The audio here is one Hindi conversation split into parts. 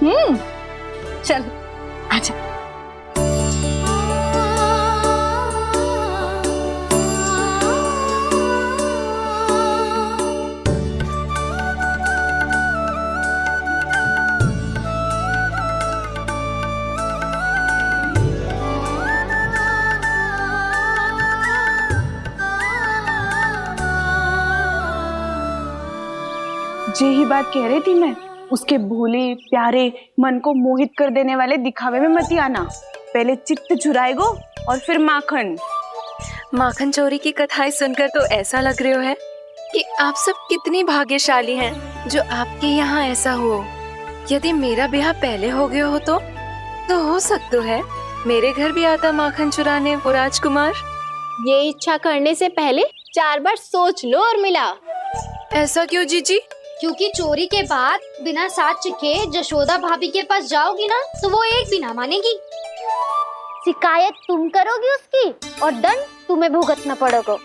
चल आजा। यही बात कह रही थी मैं, उसके भोले प्यारे मन को मोहित कर देने वाले दिखावे में मत आना। पहले चित्त चुराएगो और फिर माखन। माखन चोरी की कथाएं सुनकर तो ऐसा लग रहा है कि आप सब कितनी भाग्यशाली हैं जो आपके यहाँ ऐसा हो। यदि मेरा ब्याह पहले हो गया हो तो हो सकता है मेरे घर भी आता माखन चुराने वो राजकुमार। ये इच्छा करने से पहले 4 बार सोच लो और मिला। ऐसा क्यों जीजी? क्योंकि चोरी के बाद बिना साथ चिखे जशोदा भाभी के पास जाओगी ना तो वो एक भी ना मानेगी। शिकायत तुम करोगी उसकी और दंड तुम्हें भुगतना पड़ेगा।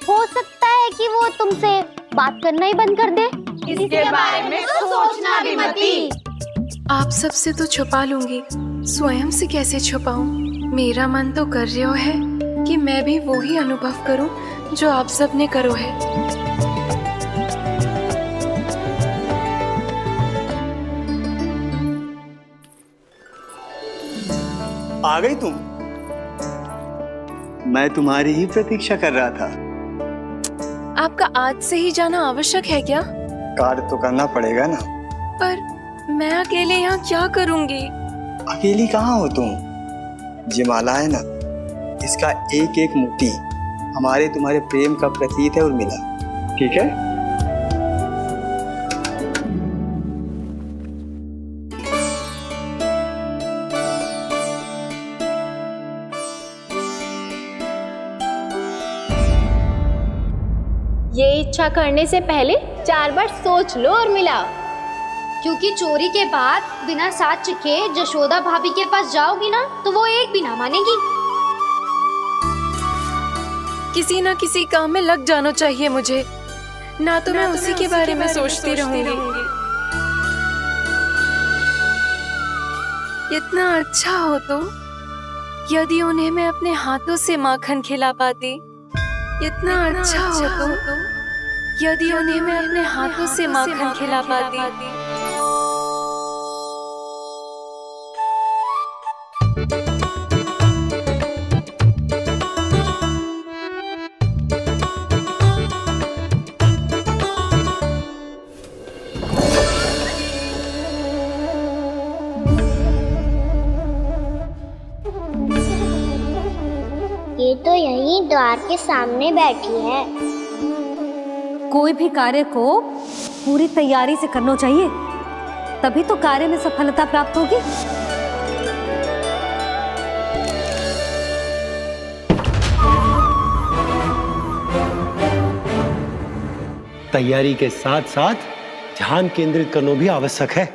हो सकता है कि वो तुमसे बात करना ही बंद कर दे। इसके बारे में तो सोचना भी मती। आप सबसे तो छुपा लूंगी, स्वयं से कैसे छुपाऊं? मेरा मन तो कर रहा है कि मैं भी वो ही अनुभव करूं जो आप सब ने करो है। आ गई तुम? मैं तुम्हारी ही प्रतीक्षा कर रहा था। आपका आज से ही जाना आवश्यक है क्या? कार्य तो करना पड़ेगा ना। पर मैं अकेले यहाँ क्या करूँगी? अकेली कहाँ हो तुम? ये माला है ना, इसका एक एक मोती हमारे तुम्हारे प्रेम का प्रतीक है उर्मिला। ठीक है? ये इच्छा करने से पहले 4 बार सोच लो और मिला। क्योंकि चोरी के बाद बिना साथ चिखे जशोदा भाभी के पास जाओगी ना तो वो एक भी ना मानेगी। किसी ना किसी काम में लग जाना चाहिए मुझे, ना तो मैं उसी के बारे में सोचती रहूंगी। इतना अच्छा हो तो यदि उन्हें मैं अपने हाथों से माखन खिला पाती। इतना अच्छा हो तो यदि उन्हें मैं अपने हाथों से माखन खिला पाती। ये तो यहीं द्वार के सामने बैठी है। कोई भी कार्य को पूरी तैयारी से करना चाहिए, तभी तो कार्य में सफलता प्राप्त होगी। तैयारी के साथ साथ ध्यान केंद्रित करना भी आवश्यक है,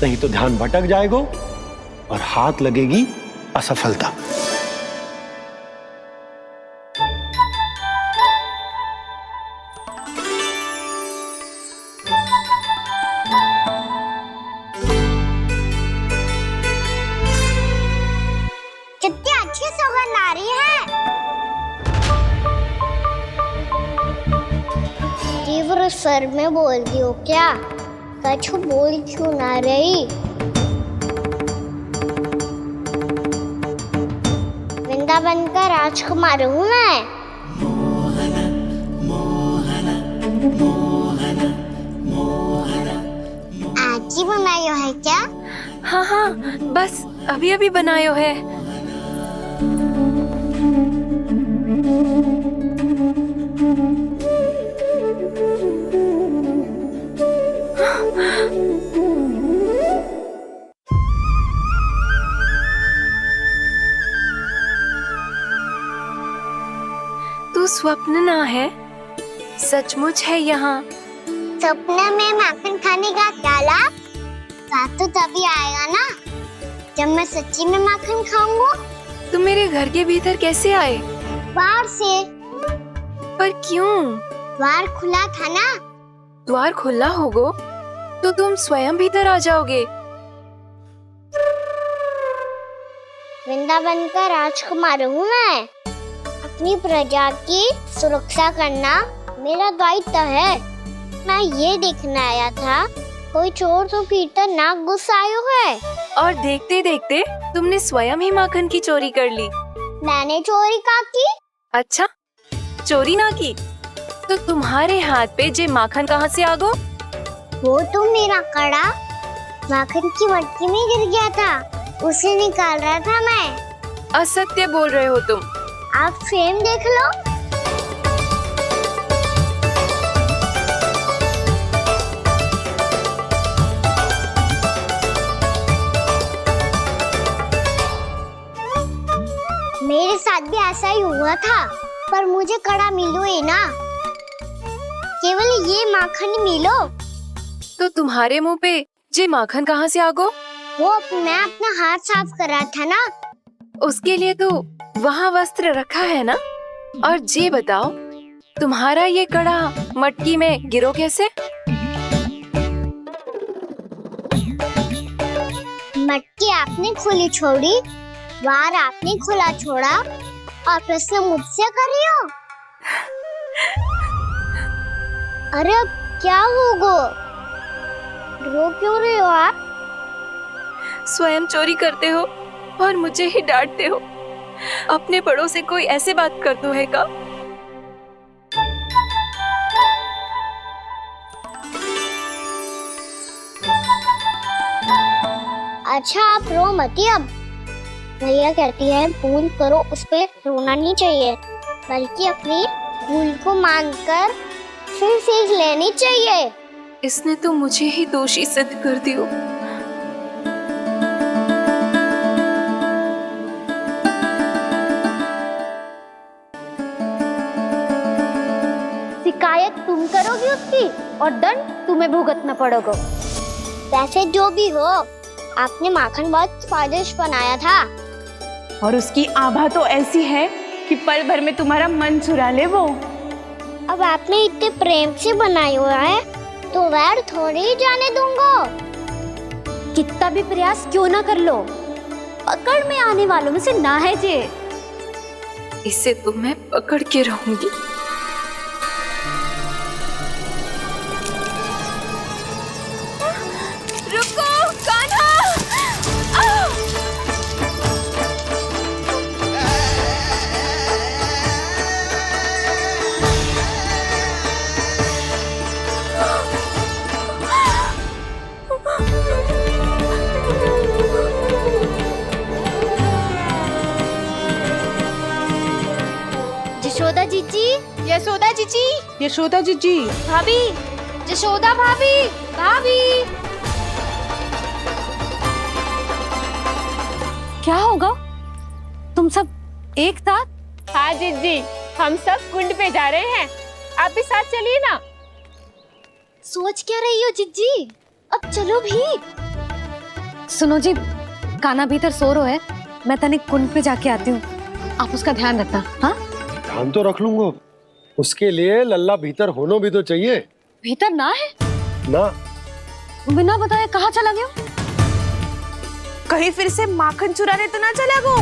नहीं तो ध्यान भटक जाएगा और हाथ लगेगी असफलता। कितनी अच्छी सुगंध आ रही है। तीव्र स्वर में बोल दियो क्या? कछु बोल क्यों ना रही? वृंदावन का राजकुमार हूँ मैं। आज ही बनायो है क्या? हाँ हाँ, बस अभी अभी बनायो है। तू स्वप्न ना है, सचमुच है यहाँ। सपने में माखन खाने का क्या लाभ? रात तो तभी आएगा ना जब मैं सच्ची में माखन खाऊंगा। तुम मेरे घर के भीतर कैसे आए? बाहर से। पर क्यों? द्वार खुला था ना। द्वार खुला होगा तो तुम स्वयं भीतर आ जाओगे। वृंदावन का राजकुमार हूँ मैं। अपनी प्रजा की सुरक्षा करना मेरा दायित्व है। मैं ये देखने आया था कोई चोर तो कीर्तन ना घुस आयो है। और देखते देखते तुमने स्वयं ही माखन की चोरी कर ली। मैंने चोरी का की? अच्छा, चोरी ना की तो तुम्हारे हाथ पे जे माखन कहाँ से आ गो? वो तो मेरा कड़ा माखन की मटकी में गिर गया था, उसे निकाल रहा था मैं। असत्य बोल रहे हो तुम। आप स्वयं देख लो। मेरे साथ भी ऐसा ही हुआ था, पर मुझे कड़ा मिलो ही ना, केवल ये माखन मिलो। तो तुम्हारे मुंह पे जे माखन कहाँ से आ गो? वो मैं अपना हाथ साफ कर रहा था ना। उसके लिए तो वहाँ वस्त्र रखा है ना। और जे बताओ, तुम्हारा ये कड़ा मटकी में गिरो कैसे? मटकी आपने खुली छोड़ी, वार आपने खुला छोड़ा, और प्रश्न मुझसे कर रही हो? अरे अब क्या होगा? रो क्यों रहे हो आप? स्वयं चोरी करते हो और मुझे ही डांटते हो। अपने बड़ों से कोई ऐसे बात करते है का? अच्छा आप रो मती। अब भैया कहती है भूल करो, उस पे रोना नहीं चाहिए, बल्कि अपनी भूल को मानकर फिर सीख लेनी चाहिए। इसने तो मुझे ही दोषी सिद्ध कर दियो। शिकायत तुम करोगी उसकी और दंड तुम्हें भुगतना पड़ेगा। वैसे जो भी हो, आपने माखन बहुत स्वादिष्ट बनाया था। और उसकी आभा तो ऐसी है कि पल भर में तुम्हारा मन चुरा ले वो। अब आपने इतने प्रेम से बनाया हुआ है तो वैर थोड़ी ही जाने दूंगा। कितना भी प्रयास क्यों ना कर लो, पकड़ में आने वालों में से ना है जे। इसे तो मैं पकड़ के रहूंगी। रुको कान्हा! यशोदा जीजी, यशोदा जीजी, यशोदा जीजी, भाभी, यशोदा भाभी, भाभी। क्या होगा? तुम सब एक साथ? हाँ जीजी, हम सब कुंड पे जा रहे हैं, आप भी साथ चलिए ना। सोच क्या रही हो जीजी? अब चलो भी। सुनो जी, कान्हा भीतर सो रो है, मैं तनिक कुंड पे जाके आती हूँ, आप उसका ध्यान रखना। हाँ, ध्यान तो रख लूंगा, उसके लिए लल्ला भीतर होना भी तो चाहिए। भीतर ना है? ना, बिना बताए कहाँ चला गया? कहीं फिर से माखन चुराने तो ना चला गो।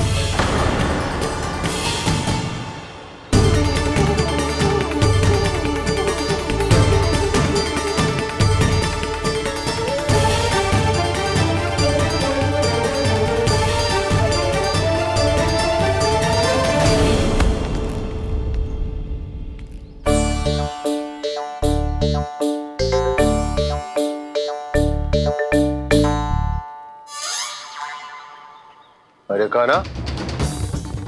अरे कान्हा,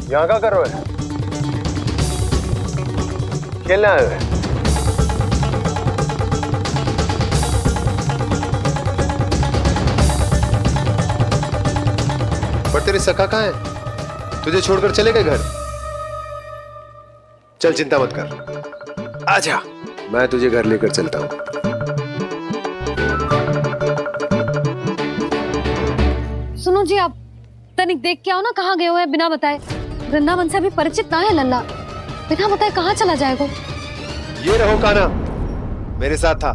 यहाँ क्या कर रहे हो? खेलने आए हुए? पर तेरी सखा कहाँ है? तुझे छोड़कर चले गए घर? चल चिंता मत कर, आजा, मैं तुझे घर लेकर चलता हूँ। सुनो जी, आप तनिक देख के आओ ना कहाँ गए हुए हैं बिना बताए। वृंदावन से अभी परिचित ना है लल्ला, बिना बताए कहाँ चला जाएगा? ये रहो कान्हा, मेरे साथ था।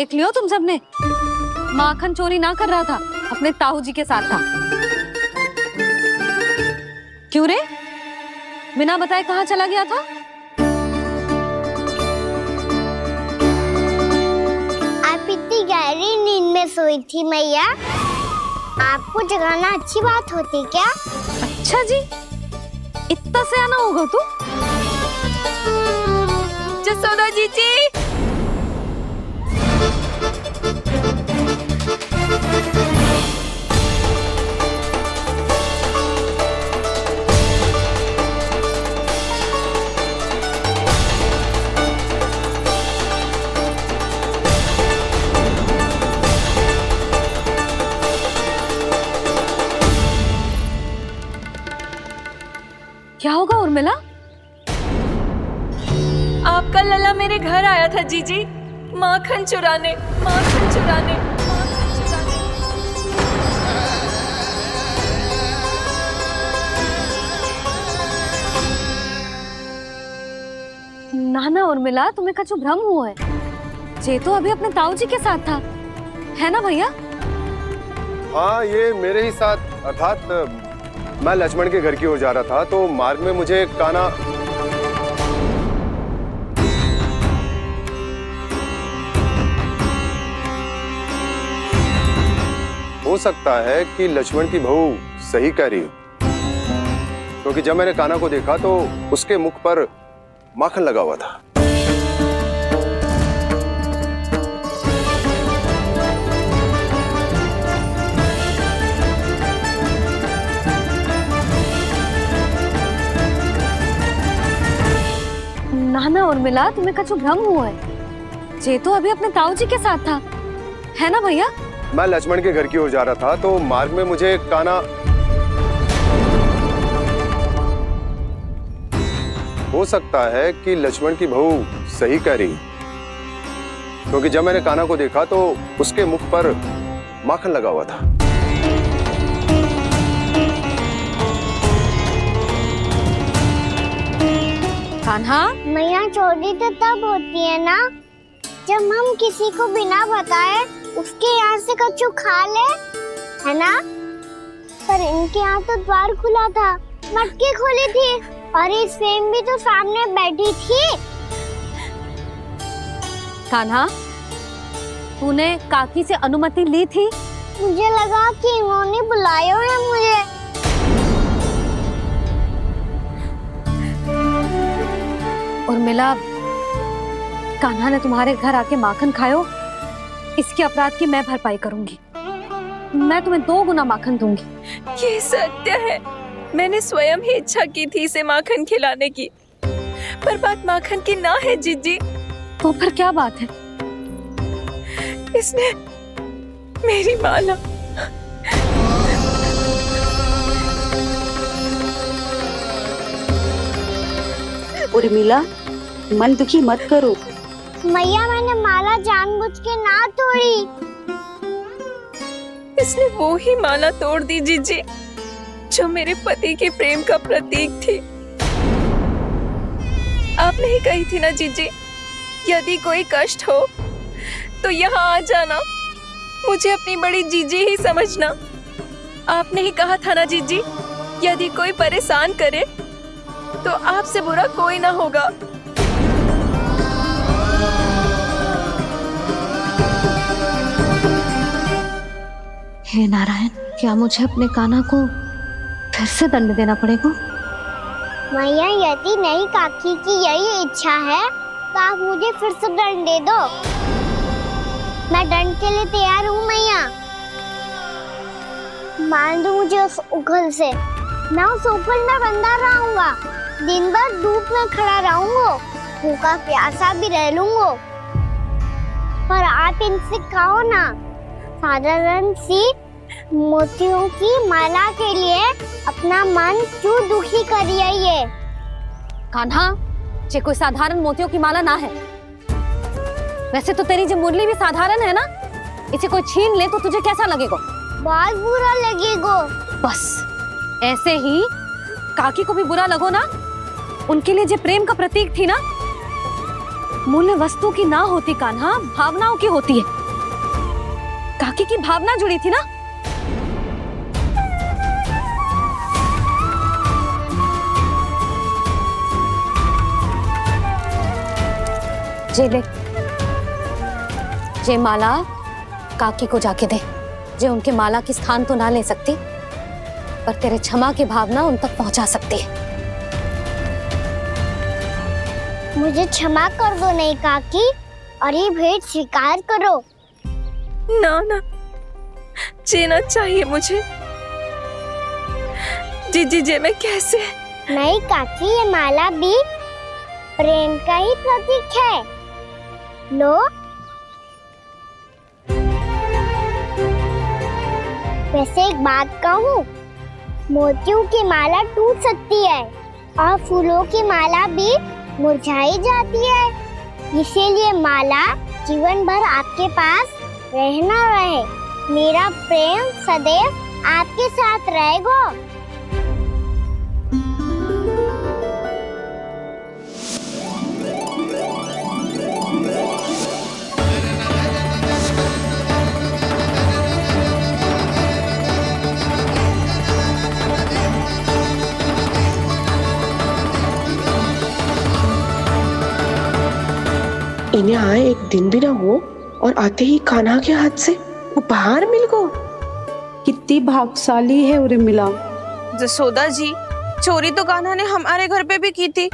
देख लियो तुम सबने, माखन चोरी ना कर रहा था, अपने ताऊ जी के साथ था। क्यों रे, बिना बताए कहाँ चला गया था? आप इतनी गहरी नींद में सोई थी मैया, आपको जगाना अच्छी बात होती क्या? अच्छा जी, इतना सयाना होगा तू? जसोदा जीजी, क्या होगा उर्मिला? आपका लल्ला मेरे घर आया था जीजी, माखन चुराने, माखन चुराने, माखन चुराने। ना ना उर्मिला, तुम्हें कछु भ्रम हुआ है। जे तो अभी अपने ताऊ जी के साथ था, है ना भैया? हाँ, ये मेरे ही साथ, अर्थात मैं लक्ष्मण के घर की ओर जा रहा था तो मार्ग में मुझे कान्हा हो सकता है कि लक्ष्मण की बहू सही कह रही हो, क्योंकि जब मैंने कान्हा को देखा तो उसके मुख पर माखन लगा हुआ था। ना ना उर्मिला, तुम्हें कछु भ्रम हुआ है। जे तो अभी अपने ताऊ जी के साथ था, है ना भैया? मैं लक्ष्मण के घर की ओर जा रहा था तो मार्ग में मुझे कान्हा हो सकता है कि लक्ष्मण की बहू सही कह रही, क्योंकि जब मैंने कान्हा को देखा तो उसके मुख पर माखन लगा हुआ था। कान्हा, मैया चोरी तो तब होती है ना जब हम किसी को बिना बताए उसके यहाँ से कछु खा ले, है ना? पर इनके यहाँ तो द्वार खुला था, मटकी खोली थी और ये सेम भी तो सामने बैठी थी। कान्हा, तूने काकी से अनुमति ली थी? मुझे लगा कि इन्होंने बुलाया है मुझे। उर्मिला, कान्हा ने तुम्हारे घर आके माखन खायो, इसके अपराध की मैं भरपाई करूंगी। मैं तुम्हें 2 गुना माखन दूंगी। ये सत्य है, मैंने स्वयं ही इच्छा की थी इसे माखन खिलाने की, पर बात माखन की ना है जीजी। तो फिर क्या बात है? इसने मेरी माला उर्मिला, मन दुखी मत करो। मैया, मैंने माला जानबूझ के ना तोड़ी। इसने वो ही माला तोड़ दी जीजी जो मेरे पति के प्रेम का प्रतीक थी। आपने ही कही थी ना जीजी, यदि कोई कष्ट हो तो यहाँ आ जाना, मुझे अपनी बड़ी जीजी ही समझना। आपने ही कहा था ना जीजी, यदि कोई परेशान करे तो आपसे बुरा कोई ना होगा। हे नारायण, क्या मुझे अपने कान्हा को फिर से दंड देना पड़ेगा? मैया, यदि नहीं काकी की यही इच्छा है तो आप मुझे फिर से दंड दे दो। मैं दंड के लिए तैयार हूँ मैया। मान दो मुझे उस उखल से, मैं उस उखल में बंधा रहूंगा, दिन भर धूप में खड़ा रहूंगा, भूखा प्यासा भी रह लूंगा। पर आप इनसे कहो ना, साधारण सी मोतियों की माला के लिए अपना मन क्यों दुखी करिए? कान्हा, ये कोई साधारण मोतियों की माला ना है। वैसे तो तेरी जो मुरली भी साधारण है ना, इसे कोई छीन ले तो तुझे कैसा लगेगा? बहुत बुरा लगेगा। बस ऐसे ही काकी को भी बुरा लगो ना। उनके लिए जो प्रेम का प्रतीक थी ना, मूल्य वस्तु की ना होती कान्हा, भावनाओं की होती है। काकी की भावना जुड़ी थी ना। जे ले, जे माला काकी को जाके दे। जे उनके माला की स्थान तो ना ले सकती, पर तेरे क्षमा की भावना उन तक पहुंचा सकती है। मुझे क्षमा कर दो नहीं काकी, और ये भेंट स्वीकार करो। ना ना, जीना चाहिए मुझे। जीजी जे मैं कैसे? नहीं काकी, ये माला भी प्रेम का ही प्रतीक है। लो। वैसे एक बात कहूँ, मोतियों की माला टूट सकती है और फूलों की माला भी मुरझाई जाती है। इसीलिए माला जीवन भर आपके पास रहना रहे। मेरा प्रेम सदैव आपके साथ रहेगा। इन्हें आए एक दिन भी ना हो और आते ही कान्हा के हाथ से उपहार मिल गो। कितनी भाग्यशाली है उर्मिला। जसोदा जी, चोरी तो कान्हा ने हमारे घर पे भी की थी।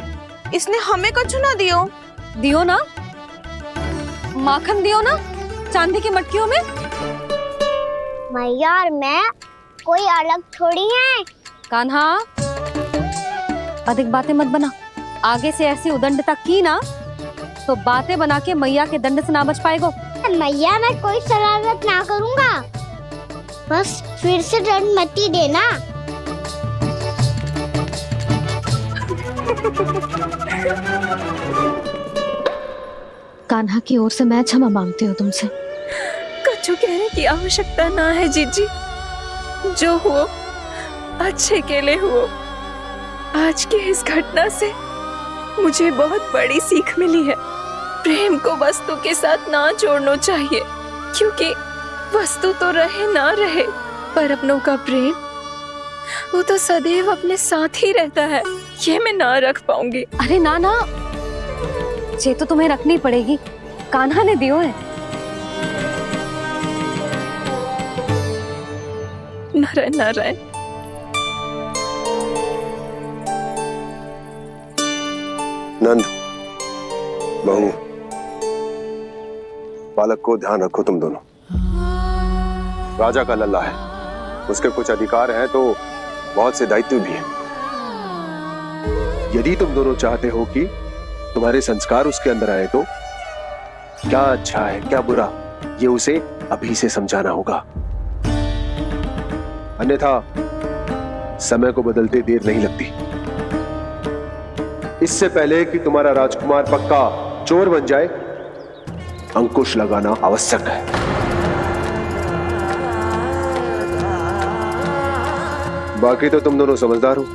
इसने हमें कुछ ना दियो। दियो ना, माखन दियो ना, चांदी की मटकियों में। मैया और मैं कोई अलग थोड़ी हैं। कान्हा, अधिक बातें मत बना। आगे से ऐसी उदंडता की ना तो बातें बना के मैया के दंड से ना बच पाएगो। मैया, मैं कोई शरारत ना करूँगा, बस फिर से दंड मत ही देना। कान्हा की ओर से मैं क्षमा मांगती हूँ तुमसे। कछु कहने की आवश्यकता ना है जीजी। जो हुआ अच्छे के लिए हुआ। आज की इस घटना से मुझे बहुत बड़ी सीख मिली है। प्रेम को वस्तु के साथ ना जोड़ना चाहिए, क्योंकि वस्तु तो रहे ना रहे, पर अपनों का प्रेम वो तो सदैव अपने साथ ही रहता है। ये मैं ना रख पाऊंगी। अरे ना ना, ये तो तुम्हें रखनी पड़ेगी। कान्हा ने दियो है। नारायण नारायण। नंद, बहू, बालक को ध्यान रखो तुम दोनों। राजा का लल्ला है, उसके कुछ अधिकार हैं तो बहुत से दायित्व भी हैं। यदि तुम दोनों चाहते हो कि तुम्हारे संस्कार उसके अंदर आए तो क्या अच्छा है क्या बुरा, ये उसे अभी से समझाना होगा। अन्यथा समय को बदलते देर नहीं लगती। इससे पहले कि तुम्हारा राजकुमार पक्का चोर बन जाए, अंकुश लगाना आवश्यक है। बाकी तो तुम दोनों समझदार हो।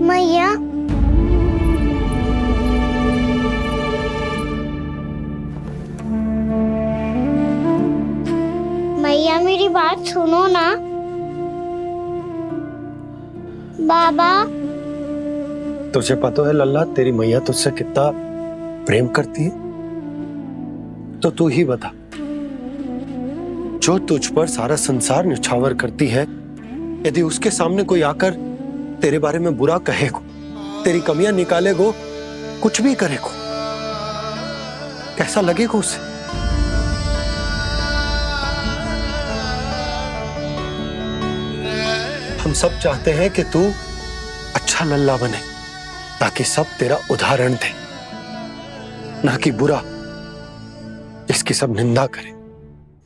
मैया, मैया मेरी बात सुनो ना। बाबा, तुझे पता है लल्ला, तेरी मैया तुझसे कितना प्रेम करती है? तो तू ही बता, जो तुझ पर सारा संसार न्यौछावर करती है, यदि उसके सामने कोई आकर तेरे बारे में बुरा कहेगो, तेरी कमियां निकालेगो, कुछ भी करेगो, कैसा लगेगा उसे? हम सब चाहते हैं कि तू अच्छा लल्ला बने, ताकि सब तेरा उदाहरण दे, ना कि बुरा जिसकी सब निंदा करे।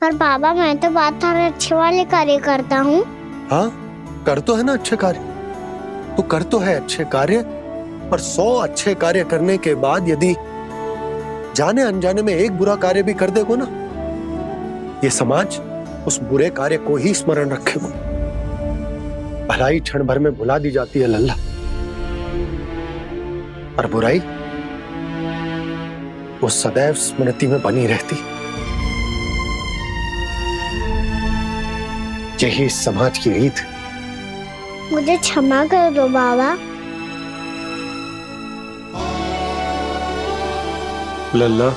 पर बाबा, मैं तो बात अच्छे वाले कार्य करता हूँ। हाँ, कर तो है ना अच्छे कार्य, तू कर तो है अच्छे कार्य, पर 100 अच्छे कार्य करने के बाद यदि जाने अनजाने में एक बुरा कार्य भी कर देगो ना, ये समाज उस बुरे कार्य को ही स्मरण रखेगो। भलाई क्षण भर में भुला दी जाती है लल्ला, और बुराई वो सदैव स्मृति में बनी रहती। यही इस समाज की रीत। मुझे क्षमा कर दो बाबा। लल्ला,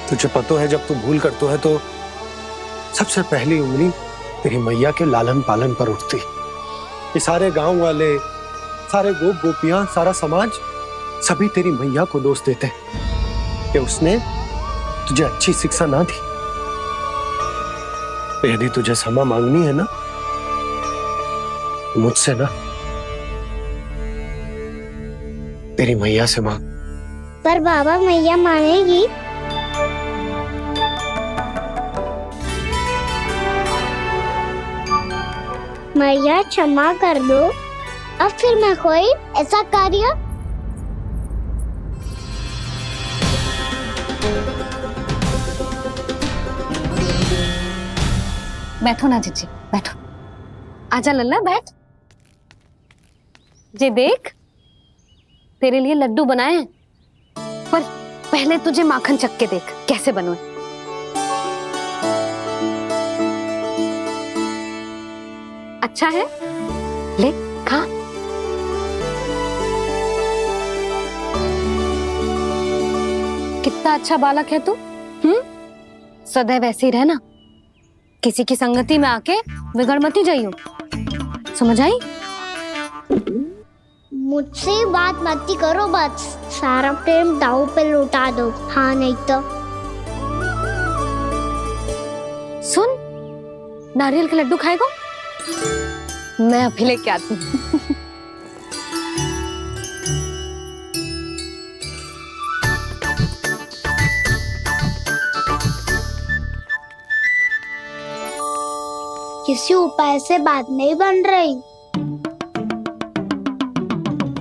तुझे पता है जब तू भूल करतो है तो सबसे पहली उंगली तेरी मैया के लालन पालन पर उठती। ये सारे गांव वाले, सारे गोप गोपियां, सारा समाज सभी तेरी मैया को दोष देते हैं कि उसने तुझे अच्छी शिक्षा ना दी। तो यदि तुझे क्षमा मांगनी है ना, मुझसे ना, तेरी मैया से मांग। पर बाबा मैया मानेगी? मैया क्षमा कर दो, अब फिर मैं कोई ऐसा कार्य। बैठो ना जीजी, बैठो। आजा लल्ला, बैठ। जे देख, तेरे लिए लड्डू बनाए हैं, पर पहले तुझे माखन चख के देख कैसे बनो। अच्छा है, ले खा। कितना अच्छा बालक है तू। सदैव ऐसे ही रहना, किसी की संगति में आके बिगड़ मती जाइयो, समझ आई? मुझसे बात मत करो, बस सारा प्रेम दाव पे लौटा दो। हाँ नहीं तो सुन, नारियल के लड्डू खाएगा? मैं अभी लेके आती हूँ। किसी उपाय से बात नहीं बन रही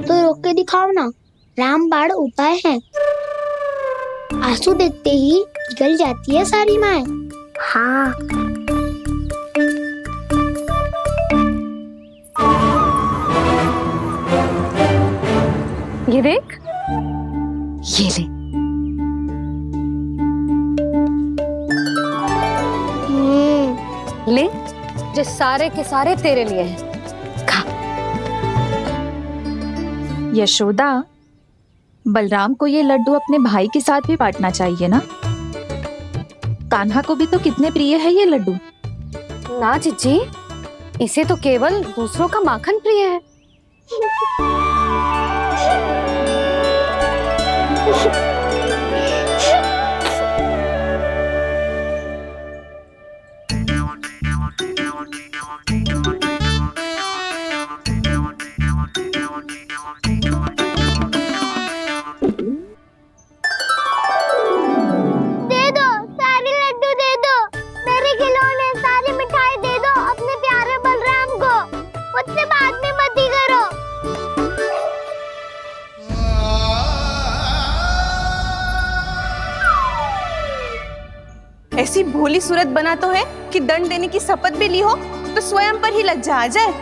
तो रोक के दिखाओ ना। रामबाण उपाय है, आंसू देखते ही निकल जाती है सारी माए। हाँ ये देख, ये ले। ले, जो सारे के सारे तेरे लिए हैं, खा। यशोदा, बलराम को ये लड्डू अपने भाई के साथ भी बांटना चाहिए ना। कान्हा को भी तो कितने प्रिय है ये लड्डू। ना जीजी, इसे तो केवल दूसरों का माखन प्रिय है। ऐसी भोली सूरत बना तो है कि दंड देने की शपथ भी ली हो तो स्वयं पर ही लज्जा आ जाए।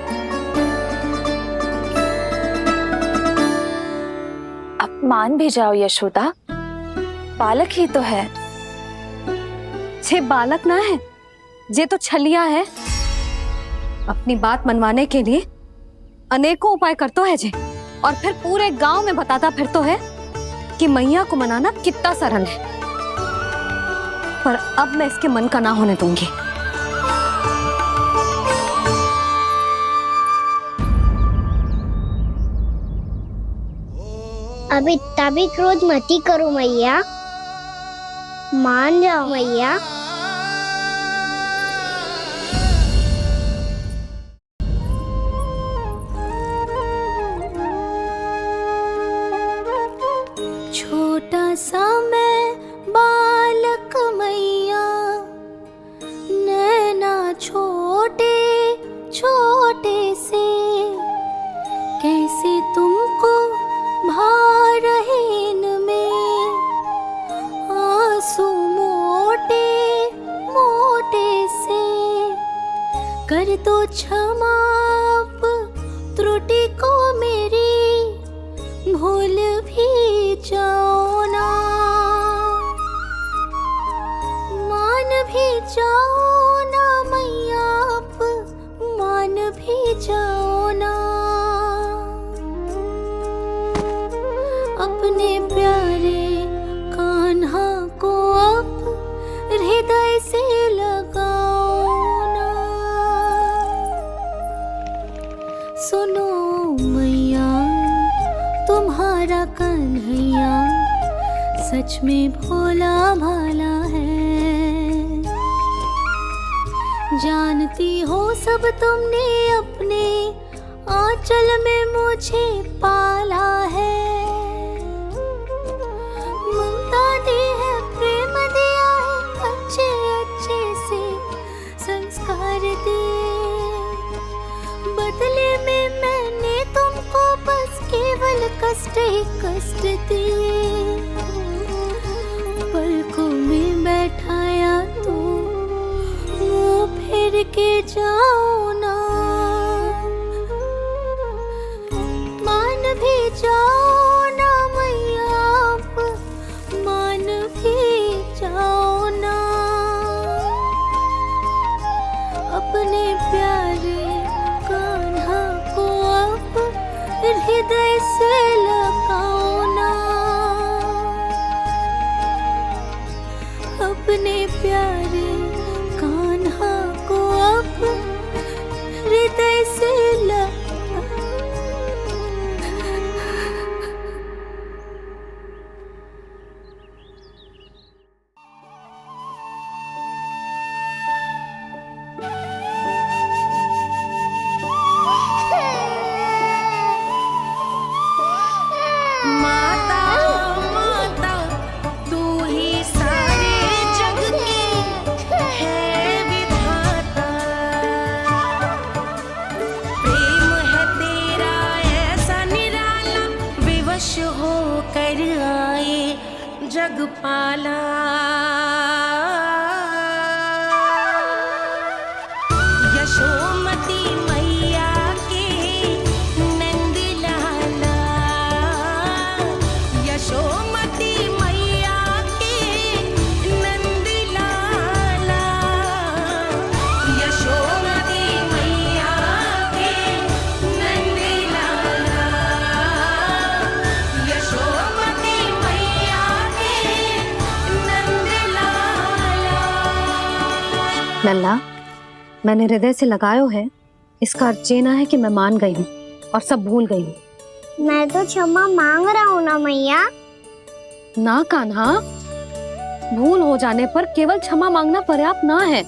अब मान भी जाओ यशोदा, बालक ही तो है। छे बालक ना है, जे तो छलिया है। अपनी बात मनवाने के लिए अनेकों उपाय करतो है जे, और फिर पूरे गांव में बताता फिरतो है कि मैया को मनाना कितना सरल है। पर अब मैं इसके मन का ना होने दूंगी। अब इतना भी क्रोध मती करो मैया, मान जाओ मैया। छोटा सा मैं बालक मैया, नैना छोटे भूल भी जाओ ना, मान भी जाओ ना मैया, आप मान भी जाओ ना। अपने प्यारे कान्हा को अब हृदय से लगाओ ना। सुनो मैया, तुम्हारा कन्हैया सच में भोला भाला है। जानती हो सब तुमने अपने आंचल में मुझे पाला है। ममता दी है, प्रेम दिया है, अच्छे अच्छे से संस्कार दिए। बदले में मैंने तुमको बस केवल कष्ट ही कष्ट दिए। पलकों में बैठाया तो मुंह फेर के जाओ ना, मान भी जाओ ना मैया, आप मान भी जाओ ना। अपने प्यारे कान्हा को अब हृदय से लगाओ ना। अपने प्यारे कान्हा को अब हृदय से माता माता तू ही सारे जग की है विधाता। प्रेम है तेरा ऐसा निराला, विवश हो कर आए जग पाला। यशोमती मैया के नंद लाला, यशोमती मैया के नंद लाला, यशोमती मैया के नंद लाला, यशोमती मैया के नंद लाला। लल्ला, मैंने हृदय से लगायो है, इसका अर्थ ये ना है कि मैं मान गई हूँ और सब भूल गई हूँ। मैं तो क्षमा मांग रहा हूँ ना मैया। ना कान्हा, भूल हो जाने पर केवल क्षमा मांगना पर्याप्त ना है।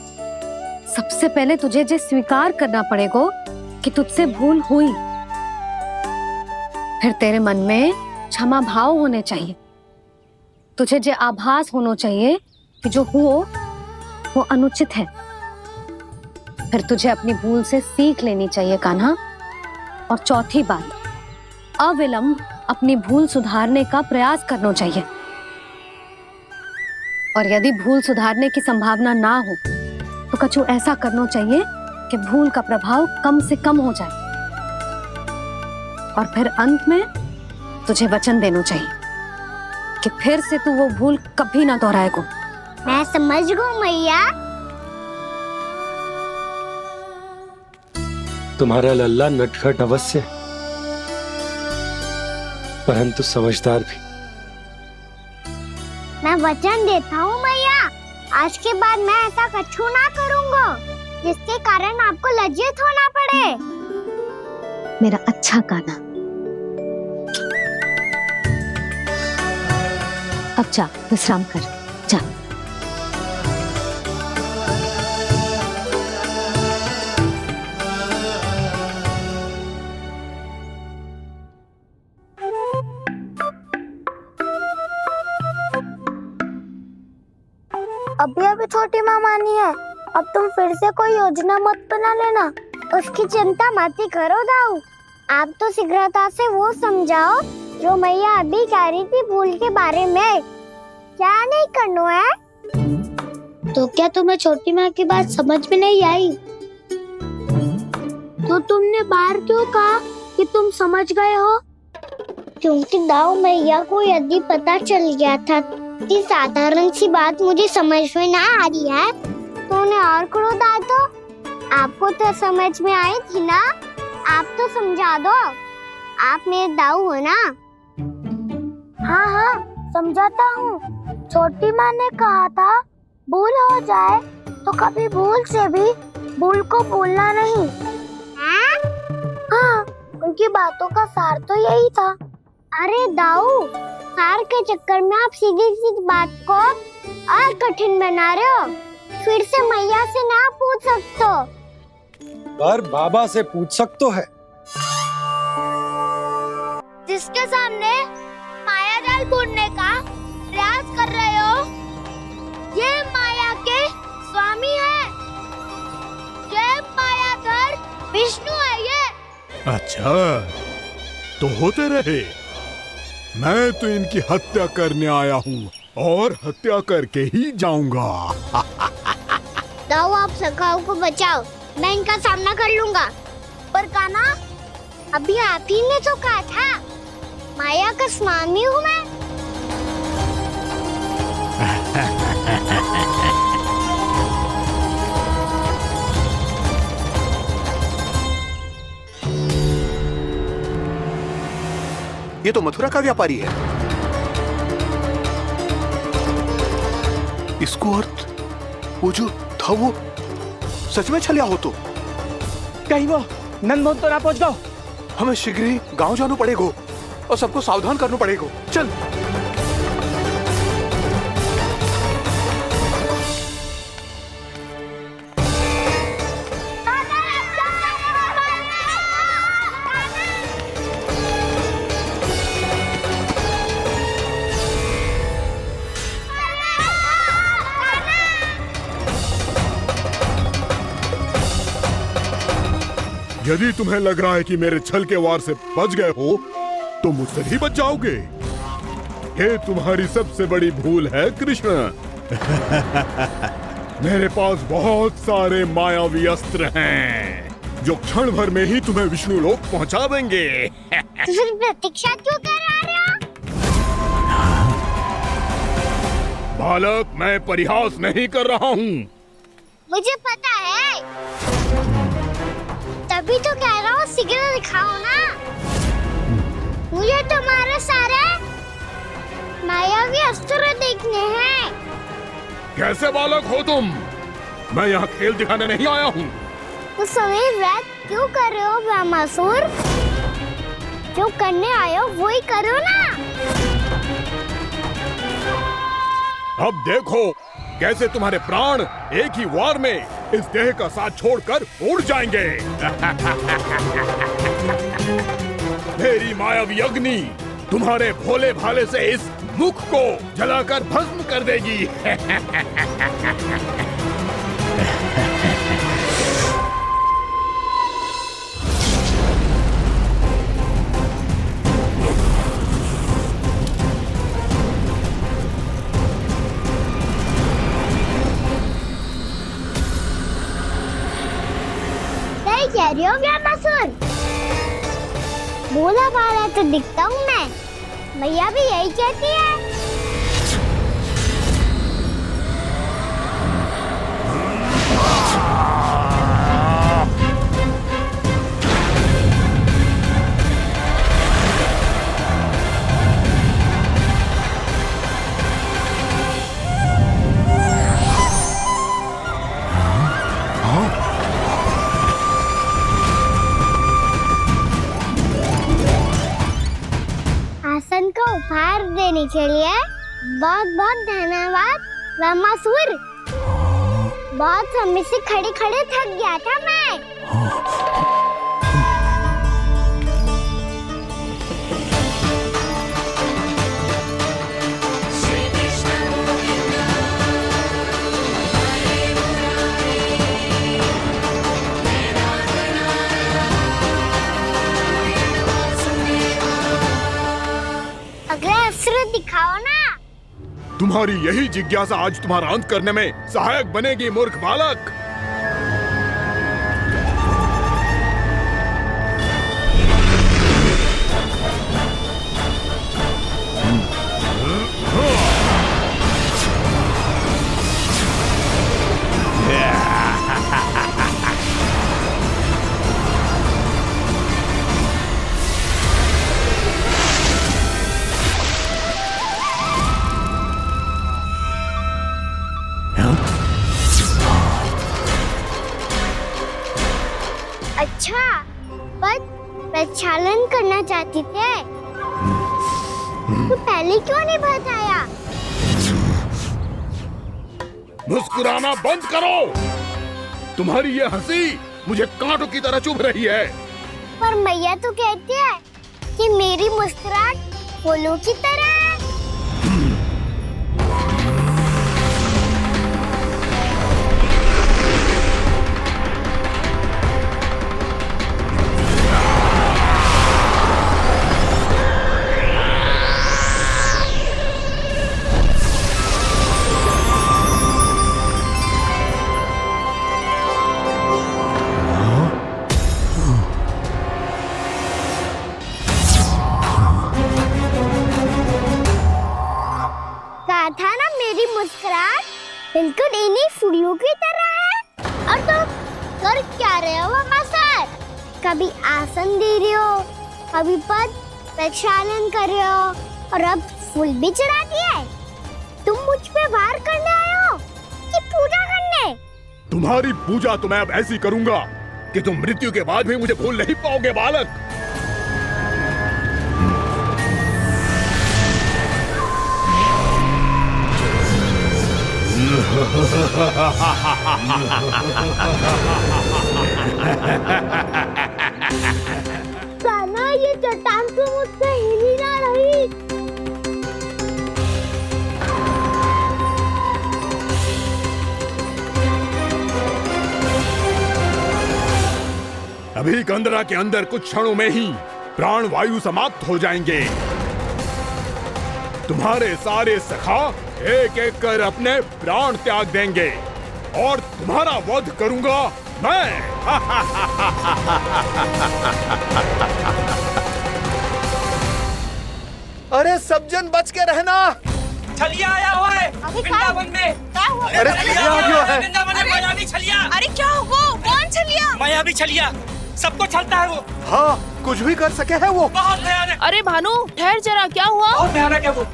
सबसे पहले तुझे ये स्वीकार करना पड़ेगा कि तुझसे भूल हुई। फिर तेरे मन में क्षमा भाव होने चाहिए। तुझे ये आभास होना चाहिए कि जो हुआ वो अनुचित है। फिर तुझे अपनी भूल से सीख लेनी चाहिए कान्हा। और चौथी बात, अविलंब अपनी भूल सुधारने का प्रयास करना चाहिए। और यदि भूल सुधारने की संभावना ना हो तो कछु ऐसा करना चाहिए कि भूल का प्रभाव कम से कम हो जाए। और फिर अंत में तुझे वचन देना चाहिए कि फिर से तू वो भूल कभी ना दोहराएगा। मैं समझ गई मैया। तुम्हारा लल्ला नटखट अवश्य, परंतु समझदार भी। मैं वचन देता हूँ मैया, आज के बाद मैं ऐसा कछु ना करूँगा जिसके कारण आपको लज्जित होना पड़े। मेरा अच्छा कान्हा, अब जा विश्राम कर, जा। अभी अभी छोटी माँ मानी है, अब तुम फिर से कोई योजना मत बना लेना। उसकी चिंता मत ही करो दाऊ। आप तो शीघ्रता से वो समझाओ जो मैया अभी कह रही थी भूल के बारे में। क्या नहीं करना है? तो क्या तुम्हें छोटी माँ की बात समझ में नहीं आई? तो तुमने बाहर क्यों कहा कि तुम समझ गए हो? क्योंकि दाऊ मैया को यदि पता चल गया था कि साधारण सी बात मुझे समझ में ना आ रही है तो उन्हें और क्रोध आया तो आपको तो समझ में आई थी ना, आप तो समझा दो, आप मेरे दाऊ हो ना। हाँ हाँ समझाता हूँ। छोटी माँ ने कहा था भूल हो जाए तो कभी भूल से भी भूल को भूलना नहीं। हाँ उनकी बातों का सार तो यही था। अरे दाऊ, सार के चक्कर में आप सीधी सीधी बात को और कठिन बना रहे हो। फिर से मैया से ना पूछ सकते हो, पर बाबा से पूछ सकते है। जिसके सामने माया जाल बुनने का प्रयास कर रहे हो, ये माया के स्वामी है, ये मायाधर विष्णु है ये। अच्छा तो होते रहे, मैं तो इनकी हत्या करने आया हूँ और हत्या करके ही जाऊंगा। दाऊ आप सखाओ को बचाओ, मैं इनका सामना कर लूंगा। पर कान्हा, अभी आप ही ने तो कहा था माया का स्वामी हूँ मैं। ये तो मथुरा का व्यापारी है। इसको अर्थ वो जो था वो सच में छलिया हो तो कहीं वो नंदमोहन तो ना पहुंच गओ। हमें शीघ्र ही गांव जाना पड़ेगा और सबको सावधान करना पड़ेगा। चल यदि तुम्हें लग रहा है कि मेरे छल के वार से बच गए हो तो मुझसे भी बच जाओगे। ये तुम्हारी सबसे बड़ी भूल है कृष्ण। मेरे पास बहुत सारे मायावी अस्त्र हैं जो क्षण भर में ही तुम्हें विष्णु लोक पहुंचा देंगे। तो फिर प्रतीक्षा क्यों कर रहे हो? बालक, मैं परिहास नहीं कर रहा हूँ। मुझे पता है, तभी तो कह रहा हूँ शीघ्र दिखाओ ना। मुझे तुम्हारे सारे मायावी अस्त्र देखने हैं। कैसे बालक हो तुम? मैं यहाँ खेल दिखाने नहीं आया हूँ। तो समय व्यर्थ क्यों कर रहे हो ब्रह्मासुर? जो करने आए हो वो ही करो ना। अब देखो कैसे तुम्हारे प्राण एक ही वार में इस देह का साथ छोड़कर उड़ जाएंगे। मेरी मायावी अग्नि तुम्हारे भोले भाले से इस मुख को जलाकर भस्म कर देगी। कह रही हो ब्रह्मासुर? भोला भाला तो दिखता हूँ मैं, भैया भी यही कहती है। आसन को उपहार देने के लिए बहुत बहुत धन्यवाद ब्रह्मासुर। बहुत समय से खड़े खड़े थक गया था मैं। अगला अस्त्र दिखाओ ना। तुम्हारी यही जिज्ञासा आज तुम्हारा अंत करने में सहायक बनेगी मूर्ख बालक। चाहते थे, तो पहले क्यों नहीं बताया? मुस्कुराना बंद करो। तुम्हारी ये हंसी मुझे कांटों की तरह चुभ रही है। पर मैया तो कहती है कि मेरी मुस्कुराहट फूलों की तरह है। कहा था ना मेरी मुस्कुराहट बिल्कुल इन्हीं फूलों की तरह है। और तो कर क्या रहे हो सर? कभी आसन दे रहे हो, कभी पद प्रक्षालन कर रहे हो, और अब फूल भी चढ़ा दिया है। तुम मुझ पे वार करने आए हो कि पूजा करने? तुम्हारी पूजा तो मैं अब ऐसी करूंगा कि तुम मृत्यु के बाद भी मुझे भूल नहीं पाओगे बालक। कान्हा, ये चट्टान तो मुझसे हिल ही ना रही। अभी कंदरा के अंदर कुछ क्षणों में ही प्राण वायु समाप्त हो जाएंगे। तुम्हारे सारे सखा एक एक कर अपने प्राण त्याग देंगे और तुम्हारा वध करूंगा मैं। अरे सब जन बच के रहना। छलिया आया हुआ है वृंदावन में। अरे छलिया आ गया है। वृंदावन में मायावी छलिया। अरे क्या हुआ? कौन छलिया? मायावी छलिया सबको छलता है वो। हाँ, कुछ भी कर सके है वो। बहुत भयानक। अरे भानु, ठहर जरा, क्या हुआ? बहुत भयानक है वो।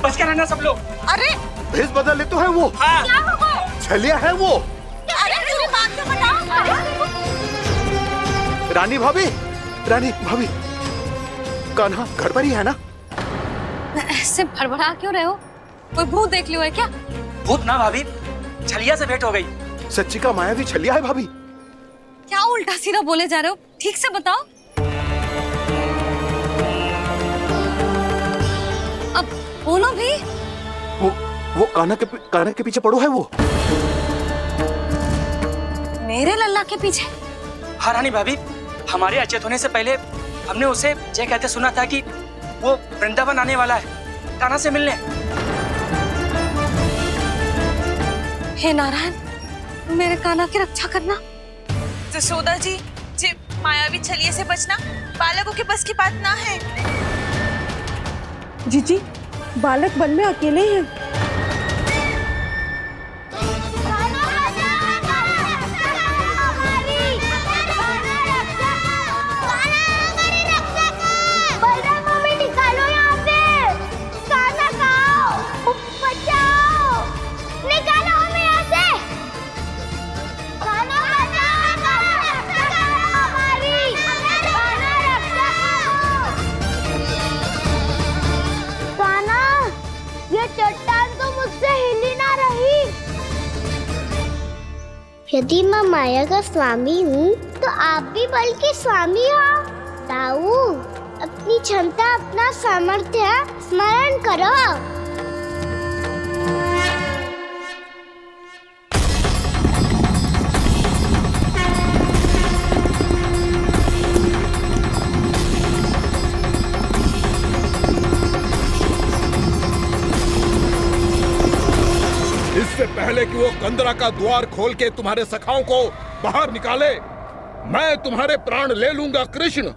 बच के रहना सब लोग। अरे भेष बदल ले तो है वो। हाँ। क्या हुआ? छलिया है वो। अरे मेरी बात तो बताओ। रानी भाभी, रानी भाभी, कान्हा घर पर ही है ना? ऐसे भड़बड़ा क्यों रहे हो? कोई भूत देख लियो है क्या? भूत ना भाभी, छलिया से भेंट हो गई। सच्ची का मायावी छलिया है भाभी। क्या उल्टा सीधा बोले जा रहे हो? ठीक से बताओ। अब बोलो भी। वो कान्हा के पीछे पड़ो है वो। मेरे लल्ला के पीछे? हाँ रानी भाभी, हमारे अचेत होने से पहले हमने उसे ये कहते सुना था कि वो वृंदावन आने वाला है कान्हा से मिलने। हे नारायण, मेरे कान्हा की रक्षा करना। जसोदा जी, मायावी छलिए से बचना बालकों के बस की बात ना है। जीजी, बालक वन में अकेले हैं। यदि मैं माया का स्वामी हूँ तो आप भी बल के स्वामी हो। ताऊ, अपनी क्षमता, अपना सामर्थ्य स्मरण करो। इससे पहले कि वो कंदरा का द्वार खोल के तुम्हारे सखाओं को बाहर निकाले, मैं तुम्हारे प्राण ले लूंगा कृष्ण।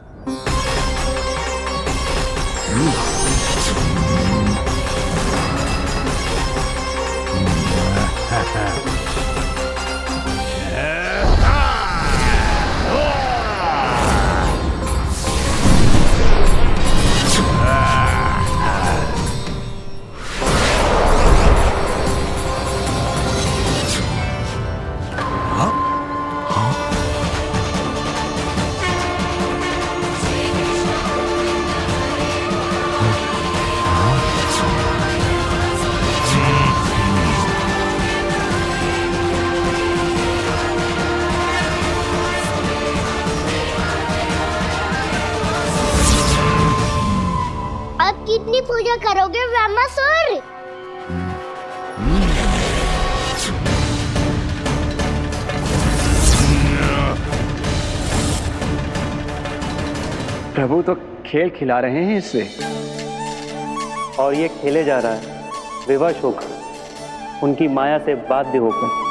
कितनी पूजा करोगे ब्रह्मासुर? प्रभु तो खेल खिला रहे हैं इससे, और ये खेले जा रहा है विवश होकर, उनकी माया से बाध्य होकर।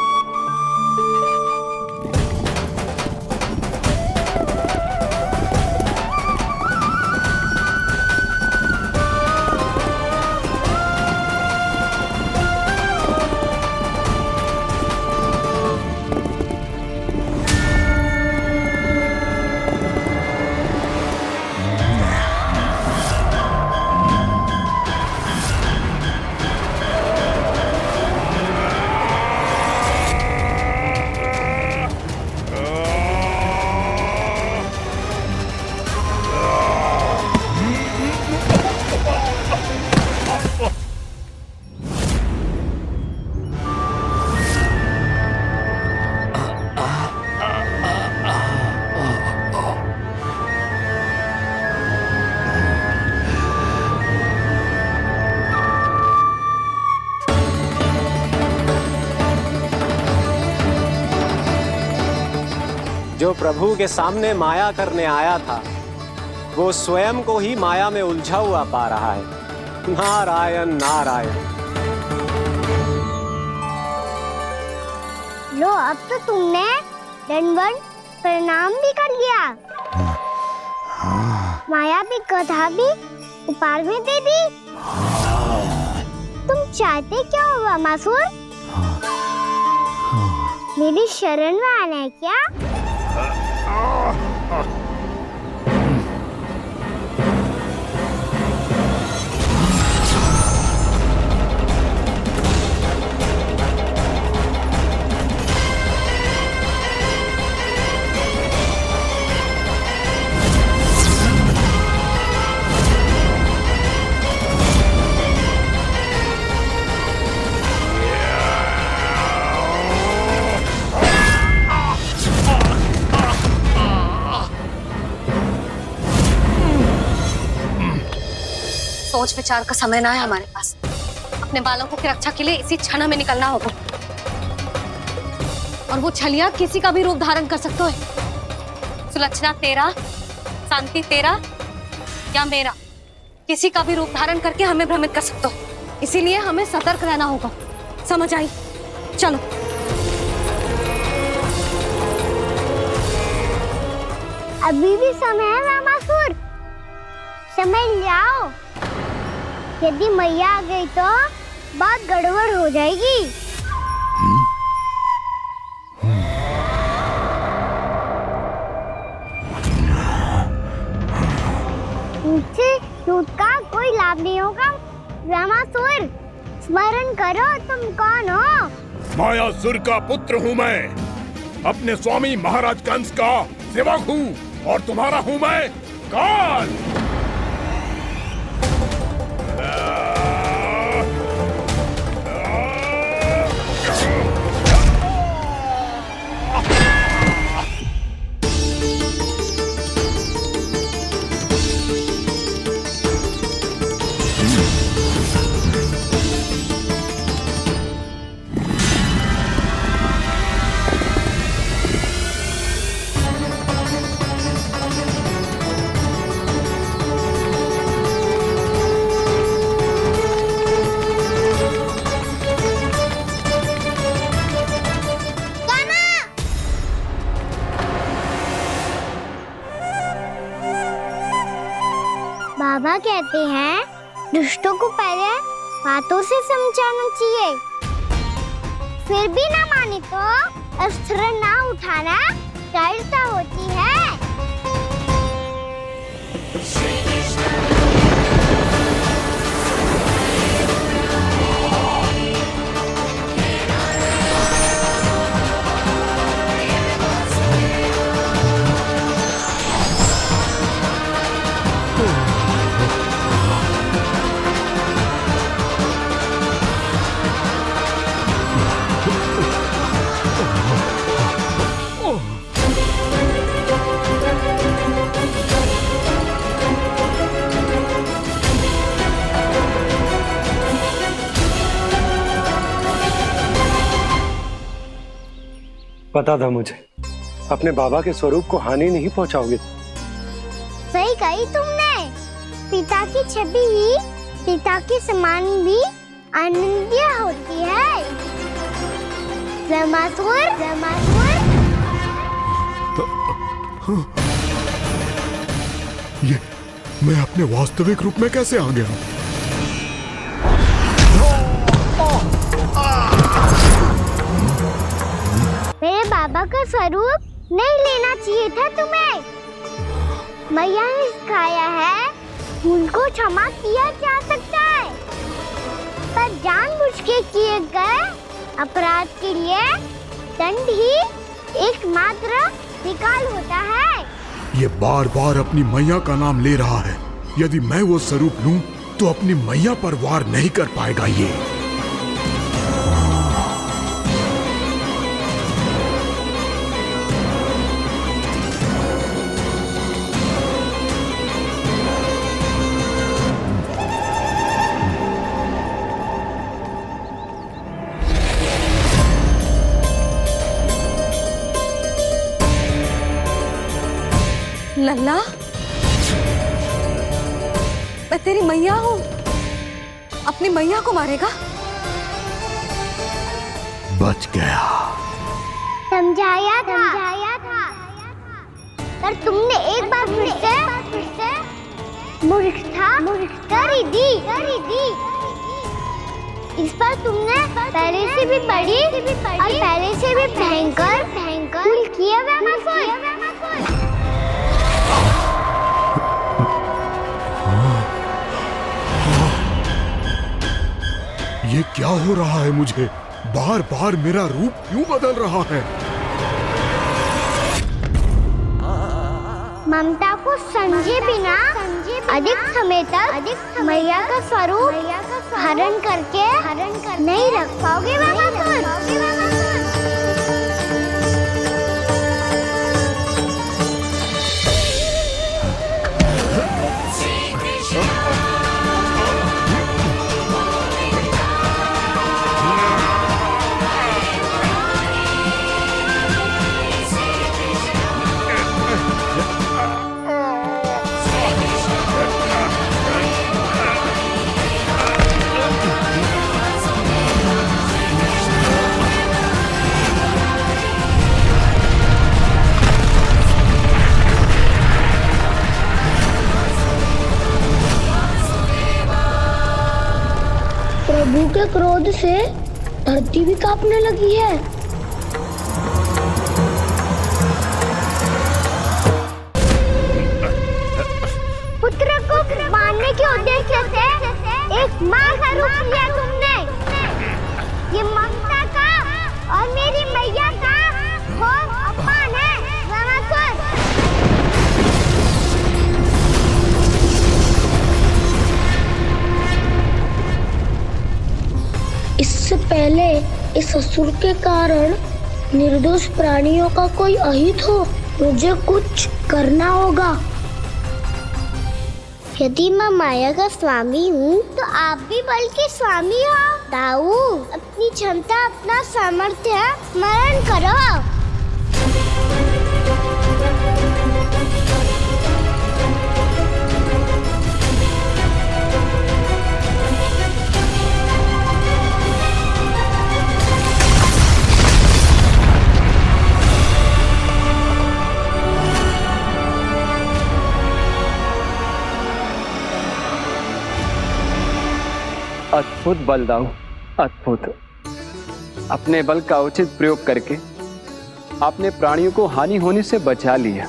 जो प्रभु के सामने माया करने आया था, वो स्वयं को ही माया में उलझा हुआ पा रहा है। नारायण नारायण। लो, अब तो तुमने दंडवत प्रणाम भी कर लिया, माया भी कथा भी उपहार भी दे दी। तुम चाहते क्या हो ब्रह्मासुर? मेरी शरण में आना है क्या? सोच विचार का समय ना है हमारे पास। अपने बालकों की रक्षा के लिए इसी क्षण में निकलना होगा। और वो छलिया किसी का भी रूप धारण कर सकते है। सुलक्षणा तेरा, शांति तेरा या मेरा, किसी का भी रूप धारण करके हमें भ्रमित कर सकते हो। इसीलिए हमें सतर्क रहना होगा। समझ आई? चलो। अभी भी समय है ब्रह्मासुर, समझ जाओ। यदि मैया आ गई तो बात गड़बड़ हो जाएगी। मुझसे झूठ का कोई लाभ नहीं होगा। ब्रह्मासुर, स्मरण करो तुम कौन हो। मायासुर का पुत्र हूँ मैं, अपने स्वामी महाराज कंस का सेवक हूँ, और तुम्हारा हूँ मैं काल। बाबा कहते हैं दुष्टों को पहले बातों से समझाना चाहिए, फिर भी ना माने तो अस्त्र ना उठाना कायरता होती है। पता था मुझे, अपने बाबा के स्वरूप को हानि नहीं पहुंचाओगे। सही कही तुमने। पिता की छवि ही पिता के समान भी आनंदीय होती है। ज़मासुर, ज़मासुर। ये मैं अपने वास्तविक रूप में कैसे आ गया? मेरे बाबा का स्वरूप नहीं लेना चाहिए था तुम्हें। मैया ने सिखाया है भूल को क्षमा किया जा सकता है, पर जानबूझ के किए गए अपराध के लिए दंड ही एकमात्र निकाल होता है। ये बार बार अपनी मैया का नाम ले रहा है। यदि मैं वो स्वरूप लूं तो अपनी मैया पर वार नहीं कर पाएगा ये। लल्ला, मैं तेरी मैया हूँ, अपनी मैया को मारेगा? बच गया। समझाया था, पर तुमने एक बार फिर से मूर्खता कर ही दी। इस पर तुमने पहले से भी बड़ी और पहले से भी भयंकर भूल किया वह। ये क्या हो रहा है मुझे? बार बार मेरा रूप क्यों बदल रहा है? ममता को समझे बिना अधिक समय तक मैया का स्वरूप हरण करके नहीं रख पाओगे प्रभु के क्रोध से धरती भी कांपने लगी है। पुत्र को मारने के उद्देश्य से एक माँ का रूप लिया तुमने। ये ममता का और मेरी मैया का घोर अपमान है। इससे पहले इस असुर के कारण निर्दोष प्राणियों का कोई अहित हो, मुझे कुछ करना होगा। यदि मैं माया का स्वामी हूँ तो आप भी बल के स्वामी हो। दाऊ, अपनी क्षमता, अपना सामर्थ्य स्मरण करो। अद्भुत बलदाऊ, अद्भुत। अपने बल का उचित प्रयोग करके आपने प्राणियों को हानि होने से बचा लिया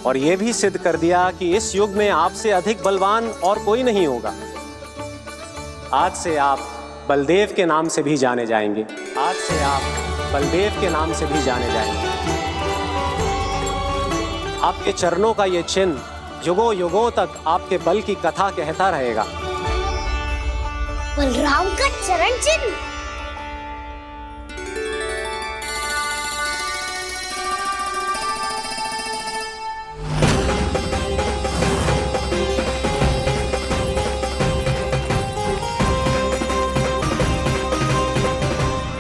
और ये भी सिद्ध कर दिया कि इस युग में आपसे अधिक बलवान और कोई नहीं होगा। आज से आप बलदेव के नाम से भी जाने जाएंगे। आज से आप बलदेव के नाम से भी जाने जाएंगे। आपके चरणों का ये चिन्ह युगों युगों तक आपके बल की कथा कहता रहेगा। बलराम का चरण चिन्ह।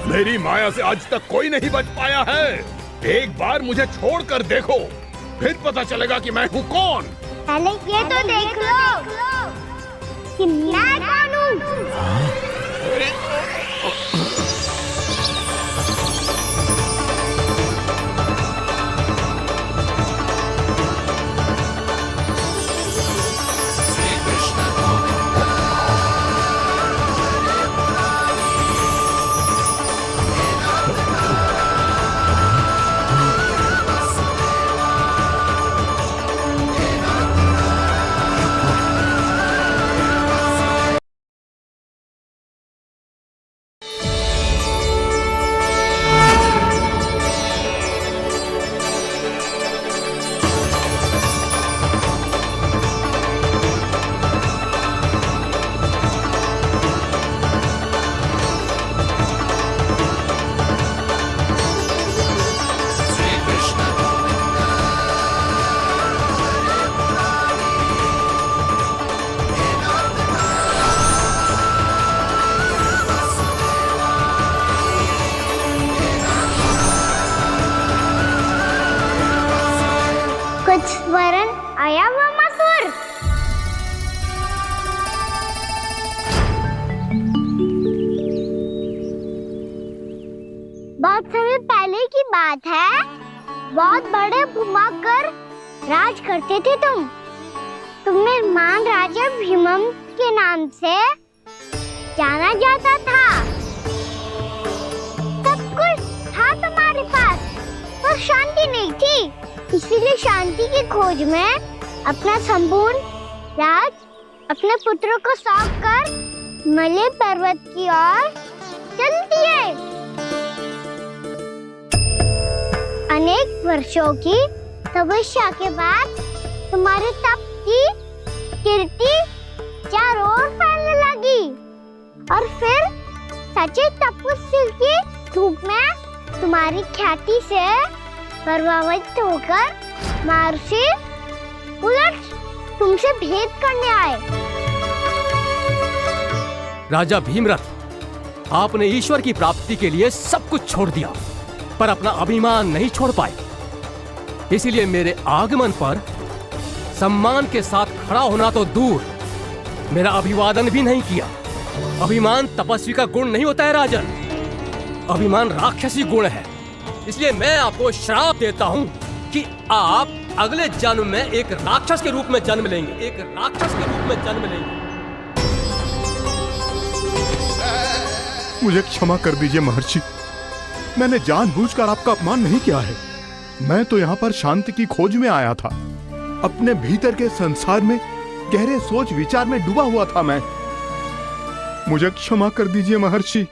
मेरी माया से आज तक कोई नहीं बच पाया है। एक बार मुझे छोड़कर देखो, फिर पता चलेगा कि मैं हूँ कौन। पहले ये तो देख लो कि मैं कौन हूँ। कुछ वरन आया हुआ मसूर। बहुत समय पहले की बात है, बहुत बड़े घुमाकर राज करते थे तुम्हें महान राजा भीमम के नाम से जाना जाता था। सब कुछ था तुम्हारे पास, पर शांति नहीं थी। इसीलिए शांति की खोज में अपना संपूर्ण राज अपने पुत्रों को सौंप कर मलय पर्वत की ओर चल दिए। अनेक वर्षों की तपस्या के बाद तुम्हारे तप की कीर्ति चारों ओर फैलने लगी और फिर सच्चे तपस्वी की धूप में तुम्हारी ख्याति से प्रभावित होकर महर्षि उलट तुमसे भेंट करने आए। राजा भीमरथ, आपने ईश्वर की प्राप्ति के लिए सब कुछ छोड़ दिया, पर अपना अभिमान नहीं छोड़ पाए। इसीलिए मेरे आगमन पर सम्मान के साथ खड़ा होना तो दूर, मेरा अभिवादन भी नहीं किया। अभिमान तपस्वी का गुण नहीं होता है राजन, अभिमान राक्षसी गुण है। इसलिए मैं आपको श्राप देता हूँ कि आप अगले जन्म में एक राक्षस के रूप में जन्म लेंगे, एक राक्षस के रूप में जन्म लेंगे। मुझे क्षमा कर दीजिए महर्षि, मैंने जानबूझकर आपका अपमान नहीं किया है। मैं तो यहाँ पर शांति की खोज में आया था। अपने भीतर के संसार में गहरे सोच विचार में डूबा हुआ था मैं। मुझे क्षमा कर दीजिए महर्षि,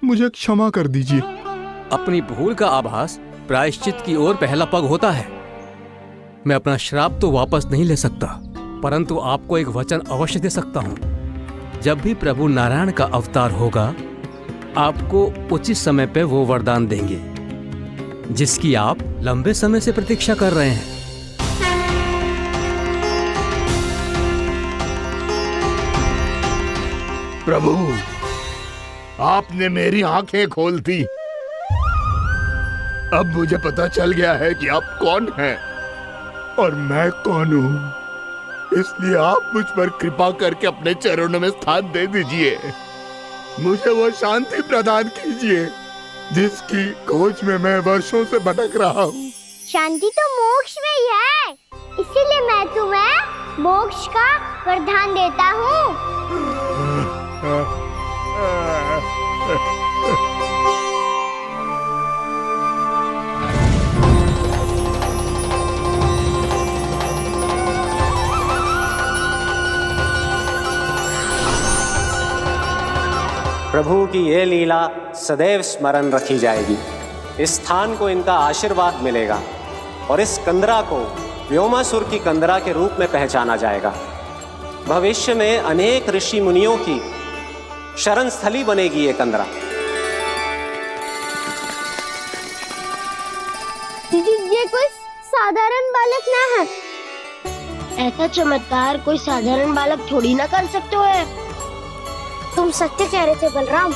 मुझे क्षमा कर दीजिए। अपनी भूल का आभास प्रायश्चित की ओर पहला पग होता है। मैं अपना श्राप तो वापस नहीं ले सकता, परंतु आपको एक वचन अवश्य दे सकता हूँ। जब भी प्रभु नारायण का अवतार होगा, आपको उचित समय पे वो वरदान देंगे जिसकी आप लंबे समय से प्रतीक्षा कर रहे हैं। प्रभु, आपने मेरी आंखें खोल दी। अब मुझे पता चल गया है कि आप कौन हैं और मैं कौन हूँ। इसलिए आप मुझ पर कृपा करके अपने चरणों में स्थान दे दीजिए। मुझे वो शांति प्रदान कीजिए जिसकी खोज में मैं वर्षों से भटक रहा हूँ। शांति तो मोक्ष में ही है, इसीलिए मैं तुम्हें मोक्ष का वरदान देता हूँ। प्रभु की ये लीला सदैव स्मरण रखी जाएगी। इस स्थान को इनका आशीर्वाद मिलेगा और इस कंदरा को व्योमासुर की कंदरा के रूप में पहचाना जाएगा। भविष्य में अनेक ऋषि मुनियों की शरण स्थली बनेगी ये कंदरा। दीदी, ये कोई साधारण बालक ना है। ऐसा चमत्कार कोई साधारण बालक थोड़ी ना कर सकते हो। तुम सत्य कह रहे थे बलराम,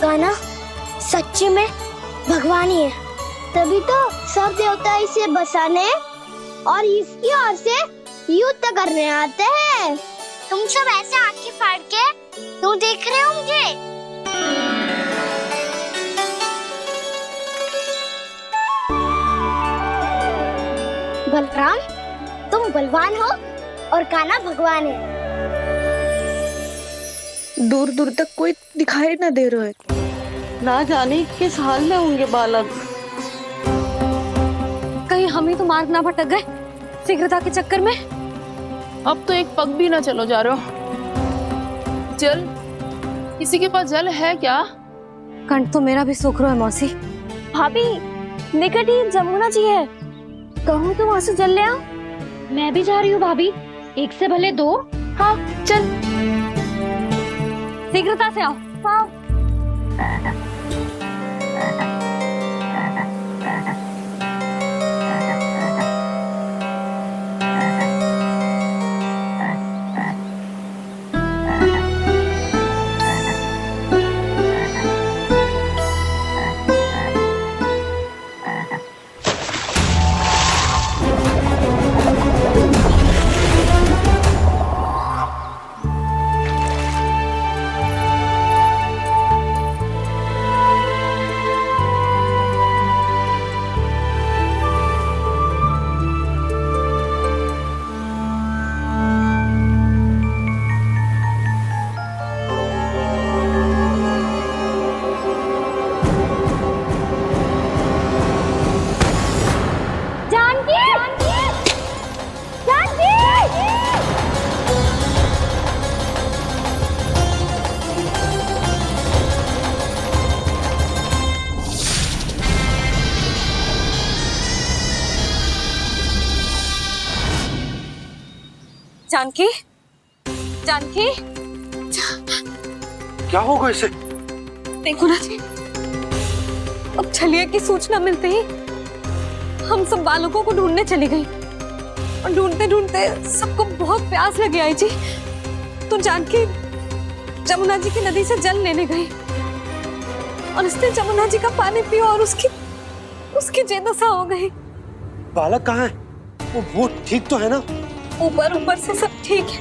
कान्हा सच्ची में भगवान ही है। तभी तो सब देवता इसे बसाने और इसकी ओर से युद्ध करने आते हैं। तुम सब ऐसे आंखें फाड़ के क्यों देख रहे हो मुझे? बलराम, तुम बलवान हो और कान्हा भगवान है। दूर दूर तक कोई दिखाई न दे रहा है। ना जाने किस हाल में होंगे बालक। कहीं हम ही तो मार्ग ना भटक गए शीघ्रता के चक्कर में। अब तो एक पग भी ना चलो जा रहे हो। जल, किसी के पास जल है क्या? कंठ तो मेरा भी सूख रहा है मौसी। भाभी, निकट ही जमुना जी है, कहूँ तो वहाँ से जल ले आओ। मैं भी जा रही हूँ भाभी, एक से भले दो। हाँ चल, शीघ्रता से आओ। हाँ। जानकी, जानकी, क्या होगा इसे? देखो ना जी, अब छलिया की सूचना मिलते ही हम सब बालकों को ढूंढने चली गई और ढूंढते ढूंढते सबको बहुत प्यास लगी आई जी। तो जानकी जमुना जी की नदी से जल लेने गई और उसने जमुना जी का पानी पिया और उसकी जेदशा हो गई। बालक कहाँ है? वो ठीक तो है ना? ऊपर ऊपर से सब ठीक है,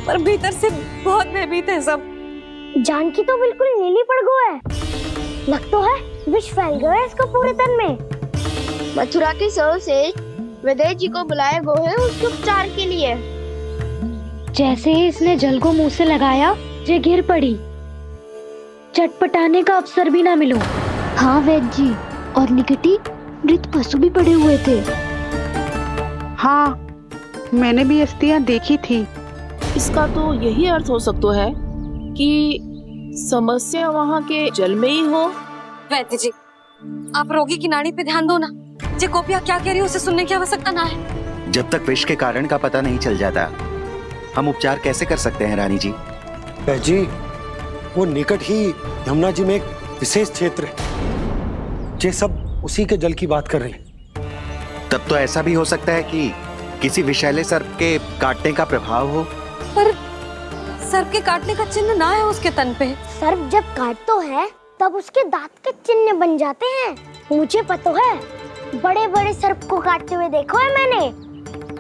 पर भीतर से बहुत भयभीत है सब। जानकी तो बिल्कुल नीली पड़ गई है। लग तो है विष फैल गया है इसको पूरे तन में। मथुरा के सर्वश्रेष्ठ विदेह जी को बुलाए गए हैं उसके उपचार के लिए। जैसे ही इसने जल को मुंह से लगाया, ये गिर पड़ी। चटपटाने का अवसर भी ना मिलो। हाँ वैद्य जी, और निकटी मृत पशु भी पड़े हुए थे। हाँ, मैंने भी अस्थियां देखी थी। इसका तो यही अर्थ हो सकता है कि समस्या वहाँ के जल में ही हो। वैद्य जी, आप रोगी की नाड़ी पे ध्यान दो ना। जे गोपिया क्या कह रही है उसे सुनने की आवश्यकता ना है। जब तक विष के कारण का पता नहीं चल जाता, हम उपचार कैसे कर सकते हैं रानी जी? जी, वो निकट ही यमुना जी में एक विशेष क्षेत्र है। ये सब उसी के जल की बात कर रहे हैं। तब तो ऐसा भी हो सकता है कि किसी विषैले सर्प के काटने का प्रभाव हो। पर सर्प के काटने का चिन्ह ना है उसके तन पे। सर्प जब काटता है तब उसके दांत के चिन्ह बन जाते हैं। मुझे पता है, बड़े बड़े सर्प को काटते हुए देखो है मैंने।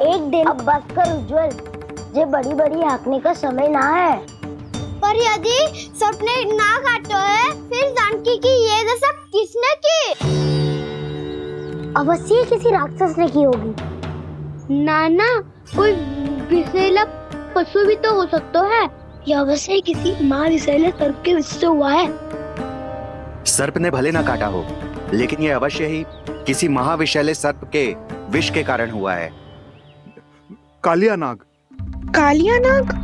एक दिन अब बात कर उज्जवल, ये बड़ी बड़ी हाँकने का समय ना है। पर यदि सर्प ने ना काटा है, फिर जानकी की ये दशा किसने की? अवश्य किसी राक्षस ने की होगी। नाना, कोई विषैला पशु भी तो हो सकता है। यह अवश्य किसी महाविषैले सर्प के विष से हुआ है। सर्प ने भले ना काटा हो, लेकिन यह अवश्य ही किसी महाविषैले सर्प के विष के कारण हुआ है। कालिया नाग। कालिया नाग?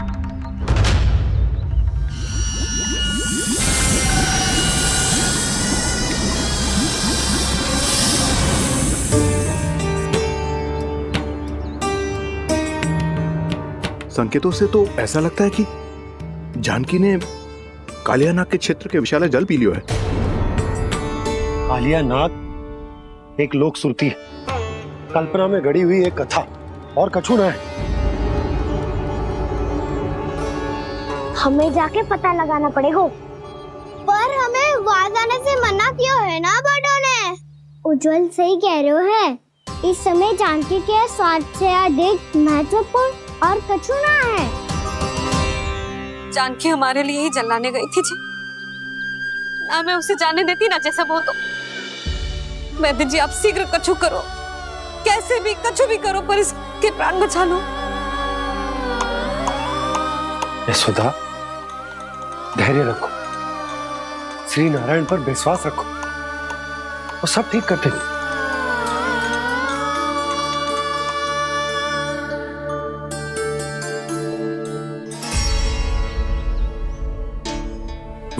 संकेतों से तो ऐसा लगता है कि जानकी ने कालिया नाग के क्षेत्र के विशाल जल पी लियो है। कालिया नाग एक लोक श्रुति है, कल्पना में गढ़ी हुई एक कथा, और कछु ना है। हमें जाके पता लगाना पड़ेगा। पर हमें वहां जाने से मना किया है ना बड़ों ने। उज्जवल सही कह रहे हो है। इस समय जानकी के स्वार्थ से अधिक महत्वपूर्ण और कछु ना है। जानकी हमारे लिए ही जलाने गई थी जी, ना मैं उसे जाने देती ना जैसा वो तो। वैद्य जी आप शीघ्र कछु करो, कैसे भी कछु भी करो, पर इसके प्राण बचा लो। यशोदा, धैर्य रखो, श्री नारायण पर विश्वास रखो, वो सब ठीक कर देंगे।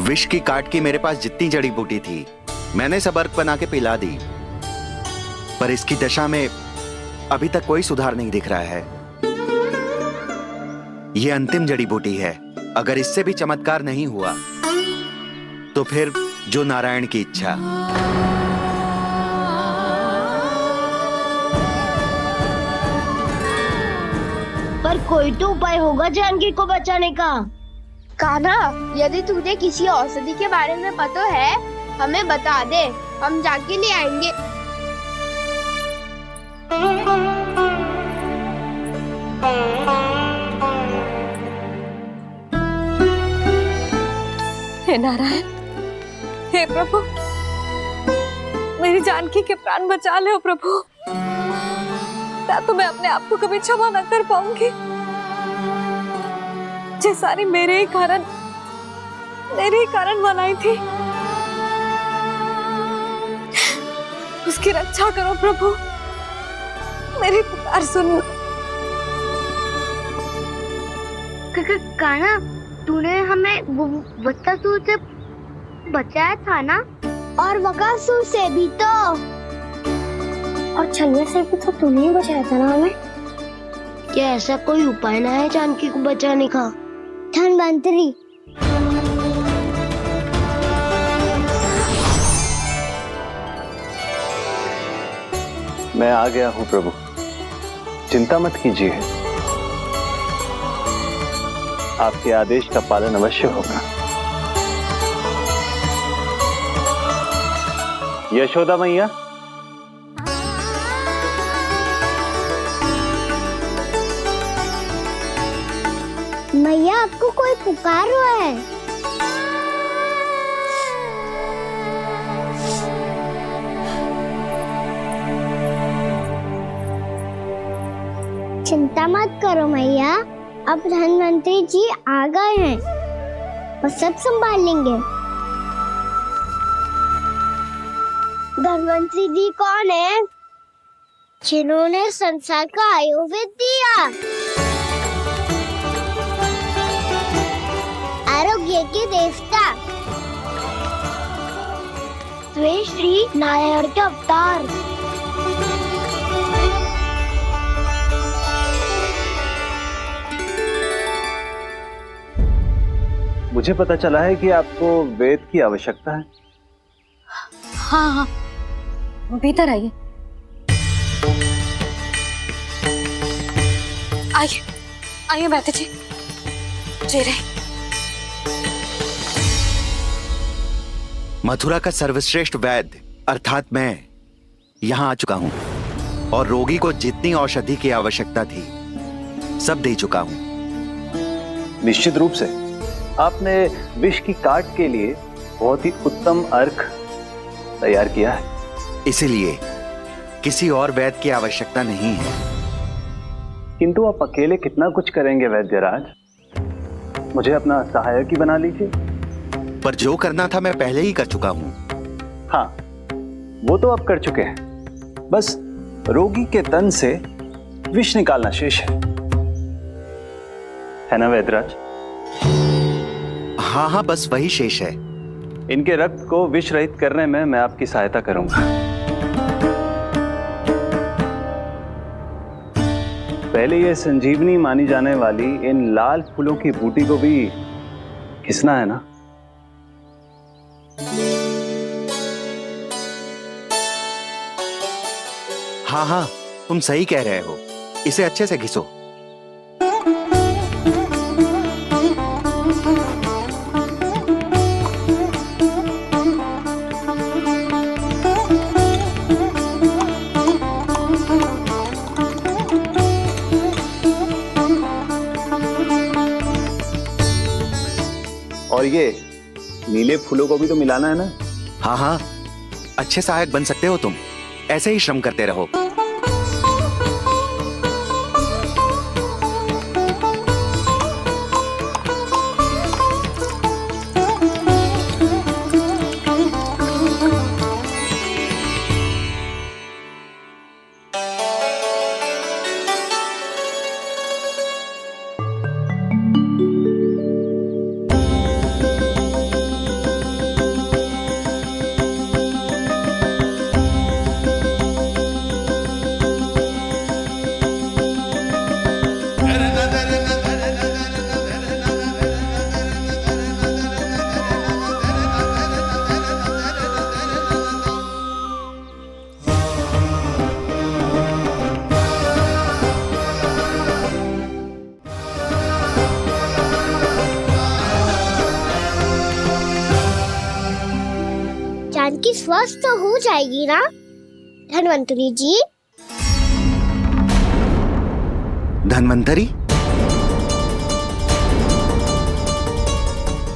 विष की काट की मेरे पास जितनी जड़ी बूटी थी मैंने सब अर्क बना के पिला दी, पर इसकी दशा में अभी तक कोई सुधार नहीं दिख रहा है। ये अंतिम जड़ी बूटी है, अगर इससे भी चमत्कार नहीं हुआ तो फिर जो नारायण की इच्छा। पर कोई तो उपाय होगा जानकी को बचाने का। कान्हा, यदि तुझे किसी औषधि के बारे में पता है हमें बता दे, हम जाके ले आएंगे। हे नारायण, हे प्रभु, मेरी जानकी के प्राण बचा ले प्रभु। या तो मैं अपने आप को कभी क्षमा न कर पाऊंगी। ये सारी मेरे ही कारण बनाई थी। उसकी रक्षा करो प्रभु, मेरी पुकार सुनो। कान्हा, तूने हमें बत्तासुर से बचाया था ना, और बकासुर से भी तो, और छलिया से भी तो तूने ही बचाया था ना हमें। क्या ऐसा कोई उपाय ना है जानकी को बचाने का? धन्वंतरी, मैं आ गया हूँ प्रभु, चिंता मत कीजिए, आपके आदेश का पालन अवश्य होगा। यशोदा मैया, मैया आपको कोई पुकार रहा है। चिंता मत करो मैया, अब धन्वंतरी जी आ गए हैं, वो सब संभाल लेंगे। धन्वंतरी जी कौन है? जिन्होंने संसार का आयुर्वेद दिया, आरोग्य के देवता, वे श्री नारायण के अवतार। मुझे पता चला है कि आपको वेद की आवश्यकता है। हाँ हाँ, भीतर आइए। आइए आइए बैठे जी। जी रहे। मथुरा का सर्वश्रेष्ठ वैद्य अर्थात मैं यहाँ आ चुका हूँ और रोगी को जितनी औषधि की आवश्यकता थी सब दे चुका हूँ। निश्चित रूप से आपने विष की काट के लिए बहुत ही उत्तम अर्क तैयार किया है, इसीलिए किसी और वैद्य की आवश्यकता नहीं है। किंतु आप अकेले कितना कुछ करेंगे वैद्यराज, मुझे अपना सहायक ही बना लीजिए। पर जो करना था मैं पहले ही कर चुका हूँ। हाँ, वो तो आप कर चुके हैं, बस रोगी के तन से विष निकालना शेष है ना वैद्यराज? हाँ हाँ, बस वही शेष है। इनके रक्त को विष रहित करने में मैं आपकी सहायता करूंगा। पहले ये संजीवनी मानी जाने वाली इन लाल फूलों की बूटी को भी घिसना है ना? हाँ हाँ, तुम सही कह रहे हो, इसे अच्छे से घिसो। और ये नीले फूलों को भी तो मिलाना है ना? हाँ हाँ, अच्छे सहायक बन सकते हो तुम, ऐसे ही श्रम करते रहो। जानकी स्वस्थ हो जाएगी ना धन्वंतरी जी? धन्वंतरी?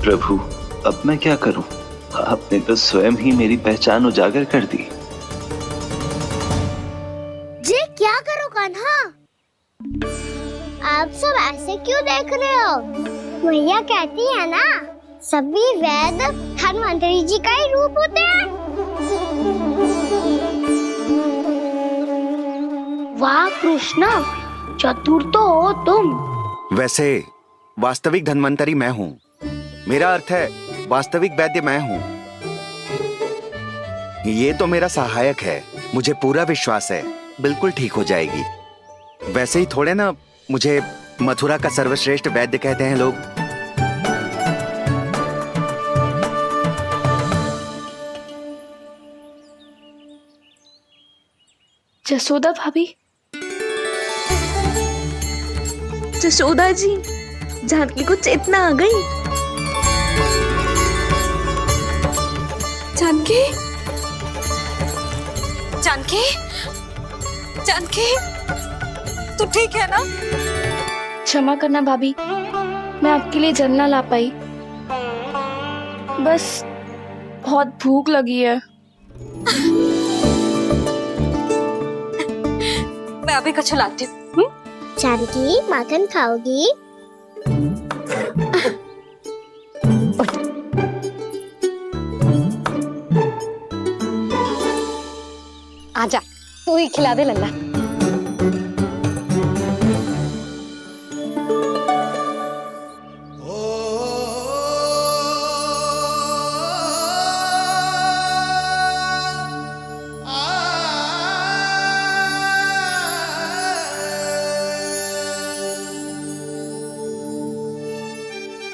प्रभु, अब मैं क्या करूं? आपने तो स्वयं ही मेरी पहचान उजागर कर दी। जी क्या करो कान्हा? आप सब ऐसे क्यों देख रहे हो? मैया कहती है ना, सभी वेद धन्वंतरी जी का ही रूप होते हैं। वाह कृष्णा, चतुर तो हो तुम। वैसे वास्तविक धन्वंतरी मैं हूँ। मेरा अर्थ है वास्तविक वैद्य मैं हूँ। ये तो मेरा सहायक है, मुझे पूरा विश्वास है बिल्कुल ठीक हो जाएगी। वैसे ही थोड़े ना मुझे मथुरा का सर्वश्रेष्ठ वैद्य कहते हैं लोग। जसोदा भाभी, जसोदा जी, जानकी को चेतना आ गई। जानकी, जानकी, जानकी, तू ठीक है ना? क्षमा करना भाभी, मैं आपके लिए जल ना ला पाई। बस बहुत भूख लगी है। मैं अभी कछु लाती हूँ। जानकी माखन खाओगी? आजा, तू ही खिला दे लल्ला।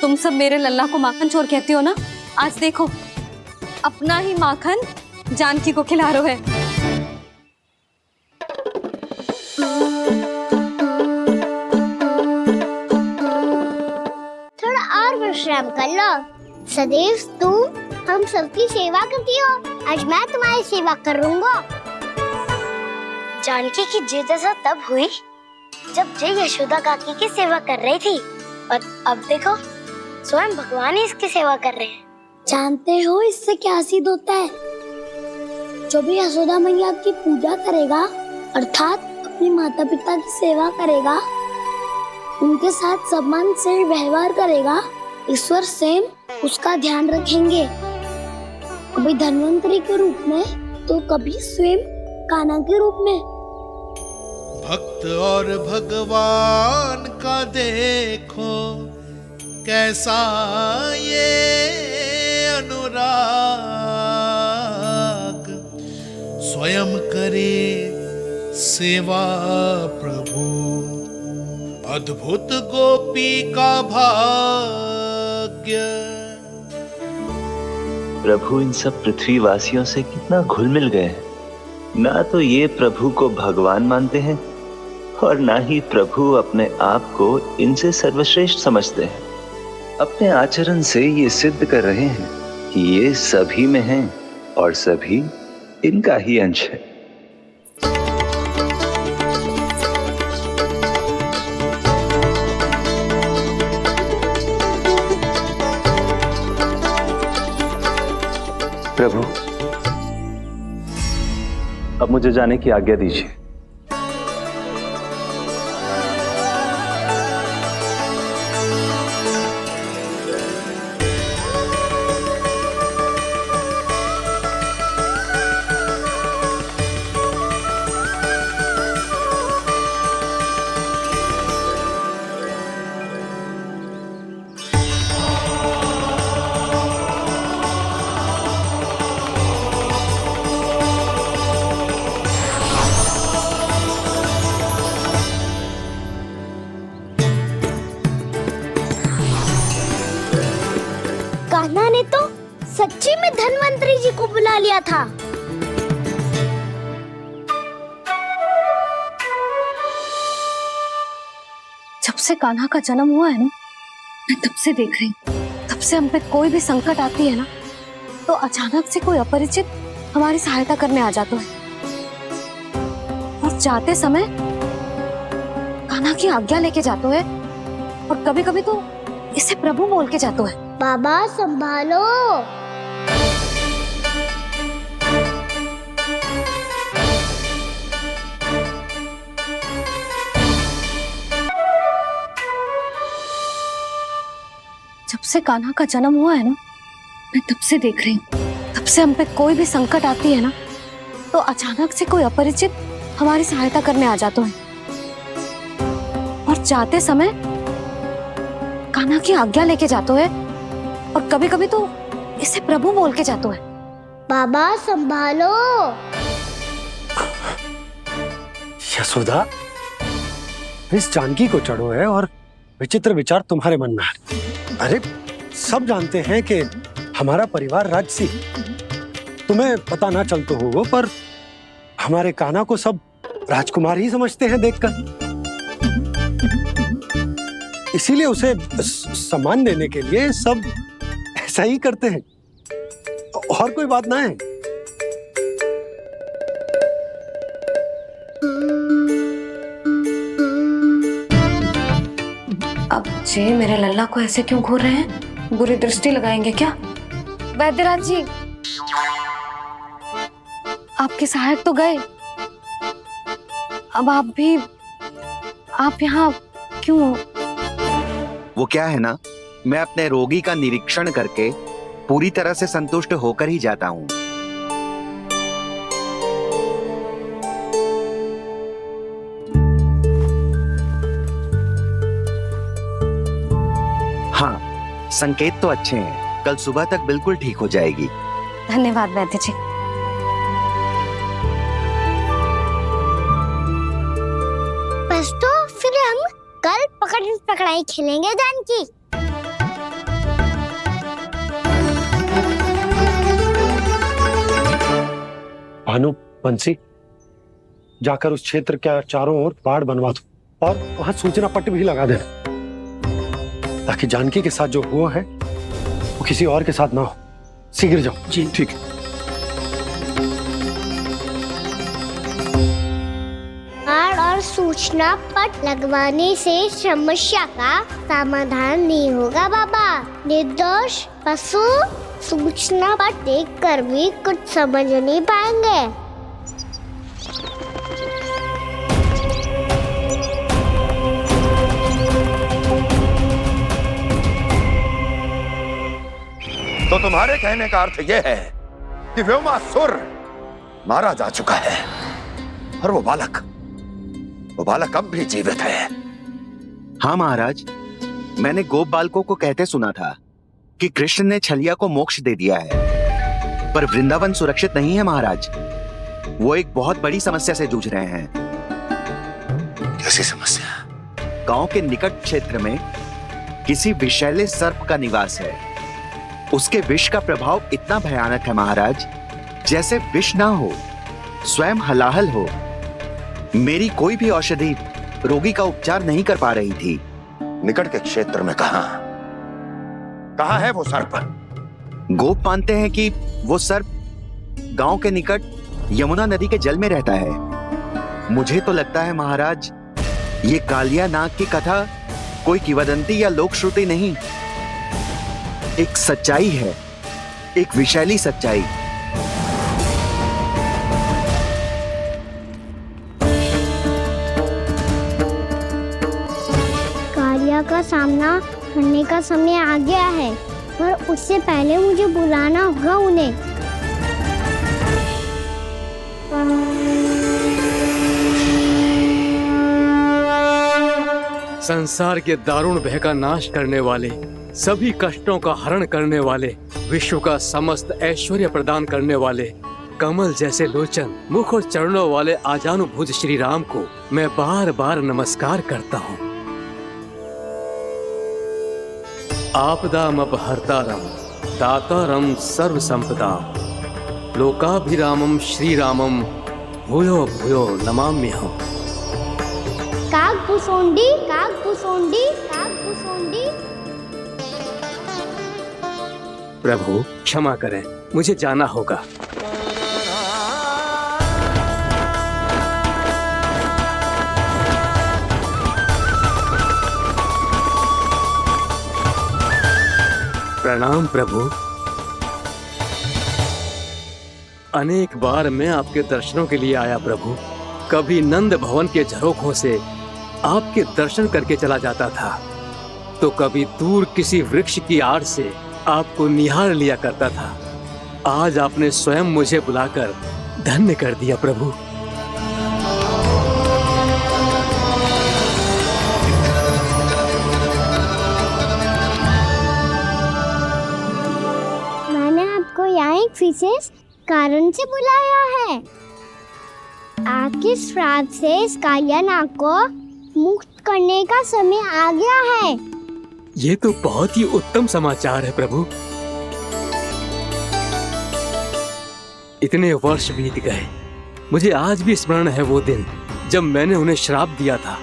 तुम सब मेरे लल्ला को माखन चोर कहती हो ना? आज देखो, अपना ही माखन जानकी को खिला रहे है। थोड़ा और विश्राम कर लो। सदैव तुम हम सबकी सेवा करती हो, आज मैं तुम्हारी सेवा करूंगा। जानकी की जिद दशा तब हुई जब जय यशोदा काकी की सेवा कर रही थी, और अब देखो स्वयं भगवान ही इसकी सेवा कर रहे हैं। जानते हो इससे क्या सिद्ध होता है? जो भी यशोदा मैया की पूजा करेगा, अर्थात अपने माता पिता की सेवा करेगा, उनके साथ सम्मान से व्यवहार करेगा, ईश्वर स्वयं उसका ध्यान रखेंगे। कभी धन्वंतरी के रूप में तो कभी स्वयं कान्हा के रूप में। भक्त और भगवान का देखो कैसा ये अनुराग, स्वयं करे सेवा प्रभु, अद्भुत गोपी का भाग्य। प्रभु इन सब पृथ्वीवासियों से कितना घुल मिल गए। ना तो ये प्रभु को भगवान मानते हैं और ना ही प्रभु अपने आप को इनसे सर्वश्रेष्ठ समझते हैं। अपने आचरण से ये सिद्ध कर रहे हैं कि ये सभी में हैं और सभी इनका ही अंश है। प्रभु, अब मुझे जाने की आज्ञा दीजिए। कान्हा ने तो सच्ची में धन्वंतरी जी को बुला लिया था। जब से कान्हा का जन्म हुआ है ना, मैं तब से देख रही हूँ, तब से हम पे कोई भी संकट आती है ना, तो अचानक से कोई अपरिचित हमारी सहायता करने आ जाता है, और जाते समय कान्हा की आज्ञा लेके जाते है, और कभी कभी तो इसे प्रभु बोल के जाते है। बाबा संभालो। जब से कान्हा का जन्म हुआ है ना, मैं तब से देख रही हूँ, तब से हम पे कोई भी संकट आती है ना, तो अचानक से कोई अपरिचित हमारी सहायता करने आ जाता है, और जाते समय कान्हा की आज्ञा लेके जाते है, और कभी कभी तो इसे प्रभु बोल के जाते है। बाबा संभालो। यशोदा, इस जानकी को चढ़ो है और विचित्र विचार तुम्हारे मन में है। अरे सब जानते हैं कि हमारा परिवार राजसी, तुम्हें पता ना चलता हो वो, पर हमारे कान्हा को सब राजकुमार ही समझते हैं देखकर, इसीलिए उसे सम्मान देने के लिए सब ऐसा ही करते हैं, और कोई बात ना है। अब जे मेरे लल्ला को ऐसे क्यों घूर रहे हैं? बुरी दृष्टि लगाएंगे क्या? वैद्यराज जी, आपके सहायक तो गए, अब आप यहाँ क्यों? वो क्या है ना, मैं अपने रोगी का निरीक्षण करके पूरी तरह से संतुष्ट होकर ही जाता हूँ। हाँ, संकेत तो अच्छे हैं, कल सुबह तक बिल्कुल ठीक हो जाएगी। धन्यवाद वैद्य जी। बस तो फिर हम कल पकड़न पकड़ाई खेलेंगे जानकी। भानु, बंसी, जाकर उस क्षेत्र के चारों ओर बाढ़ बनवा दो, और वहां सूचना पट्ट भी लगा देना, ताकि जानकी के साथ जो हुआ है वो किसी और के साथ ना हो। शीघ्र जाओ। जी ठीक है। बाढ़ और सूचना पट लगवाने से समस्या का समाधान नहीं होगा बाबा। निर्दोष पशु सूचना पट देखकर भी कुछ समझ नहीं पाएंगे। तो तुम्हारे कहने का अर्थ यह है कि व्योमासुर मारा जा चुका है, और वो बालक अब भी जीवित है। हाँ महाराज, मैंने गोप बालकों को कहते सुना था कि कृष्ण ने छलिया को मोक्ष दे दिया है, पर वृंदावन सुरक्षित नहीं है महाराज। वो एक बहुत बड़ी समस्या से जूझ रहे हैं। कैसी समस्या? गांव के निकट क्षेत्र में किसी विषैले सर्प का निवास है। उसके विष का प्रभाव इतना भयानक है महाराज, जैसे विष ना हो, स्वयं हलाहल हो। मेरी कोई भी औषधि रोगी का उपचार नहीं कर पा रही थी। निकट के क्षेत्र में कहाँ है वो सर्प? गोप मानते हैं कि वो सर्प गांव के निकट यमुना नदी के जल में रहता है। मुझे तो लगता है महाराज, ये कालिया नाग की कथा कोई किंवदंती या लोक श्रुति नहीं, एक सच्चाई है, एक विषैली सच्चाई। सामना करने का समय आ गया है, पर उससे पहले मुझे बुलाना होगा उन्हें। संसार के दारुण भय का नाश करने वाले, सभी कष्टों का हरण करने वाले, विश्व का समस्त ऐश्वर्य प्रदान करने वाले, कमल जैसे लोचन, मुख और चरणों वाले आजानुभुज श्री राम को मैं बार बार नमस्कार करता हूँ। आपदामपहर्तारं दातारं सर्व संपदा लोकाभिरामं श्री रामं भूयो भूयो नमाम्यहम्। काकभुसुंडी काकभुसुंडी काकभुसुंडी। प्रभु क्षमा करें, मुझे जाना होगा। प्रणाम प्रभु। अनेक बार मैं आपके दर्शनों के लिए आया प्रभु। कभी नंद भवन के झरोखों से आपके दर्शन करके चला जाता था, तो कभी दूर किसी वृक्ष की आड़ से आपको निहार लिया करता था। आज आपने स्वयं मुझे बुलाकर धन्य कर दिया प्रभु। मैंने आपको यहाँ एक विशेष कारण से बुलाया है। आपके श्राप से इस कालियानाग को मुक्त करने का समय आ गया है। ये तो बहुत ही उत्तम समाचार है प्रभु। इतने वर्ष बीत गए, मुझे आज भी स्मरण है वो दिन जब मैंने उन्हें श्राप दिया था।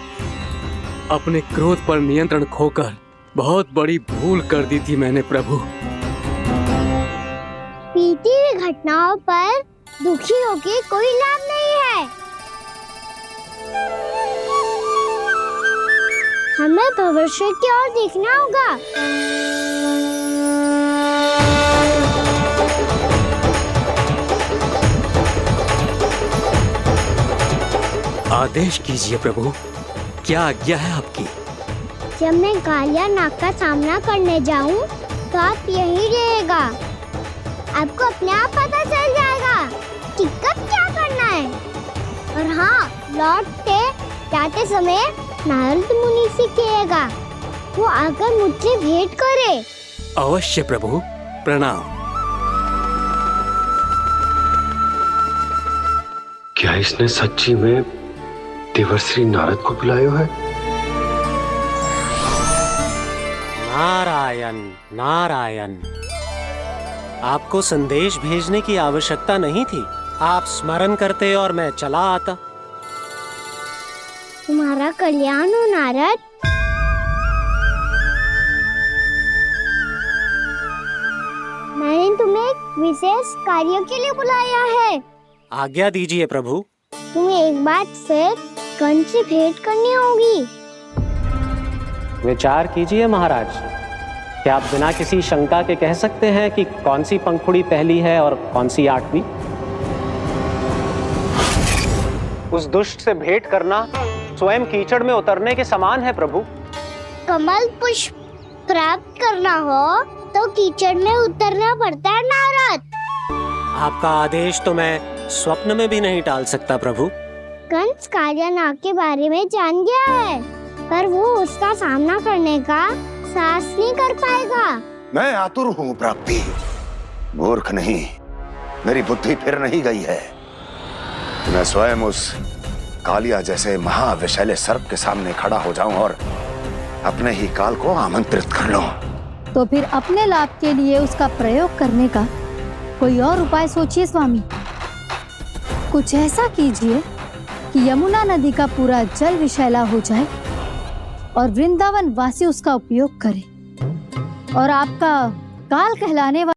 अपने क्रोध पर नियंत्रण खोकर बहुत बड़ी भूल कर दी थी मैंने प्रभु। बीती हुई घटनाओं पर दुखी होके कोई लाभ नहीं है। हमें भविष्य की ओर देखना होगा। आदेश कीजिए प्रभु, क्या आज्ञा है आपकी? जब मैं कालियानाग का सामना करने जाऊं, तो आप यही रहेगा। आपको अपने आप पता चल जाएगा कि कब क्या करना है। और हाँ, लौटते जाते समय नारद मुनि से कहेगा, वो आकर मुझसे भेंट करे। अवश्य प्रभु, प्रणाम। क्या इसने सच्ची में देवर्षि नारद को बुलाया है? नारायण नारायण। आपको संदेश भेजने की आवश्यकता नहीं थी। आप स्मरण करते और मैं चला आता। तुम्हारा कल्याण हो नारद। मैंने तुम्हें एक विशेष कार्य के लिए बुलाया है। आज्ञा दीजिए प्रभु। तुम्हें एक बार फिर कंस से भेंट करनी होगी। विचार कीजिए महाराज। क्या आप बिना किसी शंका के कह सकते हैं कि कौन सी पंखुड़ी पहली है और कौन सी आठवीं? उस दुष्ट से भेंट करना स्वयं कीचड़ में उतरने के समान है प्रभु। कमल पुष्प प्राप्त करना हो तो कीचड़ में उतरना पड़ता है नारद। आपका आदेश तो मैं स्वप्न में भी नहीं टाल सकता प्रभु। कंस कालियानाग के बारे में जान गया है, पर वो उसका सामना करने का साहस नहीं कर पाएगा। मैं आतुर हूँ प्राप्ति, मूर्ख नहीं। मेरी बुद्धि फिर नहीं गई है। मैं स्वयं उस कालिया जैसे महाविषैले सर्प के सामने खड़ा हो जाऊं और अपने ही काल को आमंत्रित कर लूं। तो फिर अपने लाभ के लिए उसका प्रयोग करने का कोई और उपाय सोचिए स्वामी। कुछ ऐसा कीजिए कि यमुना नदी का पूरा जल विषैला हो जाए और वृंदावन वासी उसका उपयोग करे और आपका काल कहलाने वाला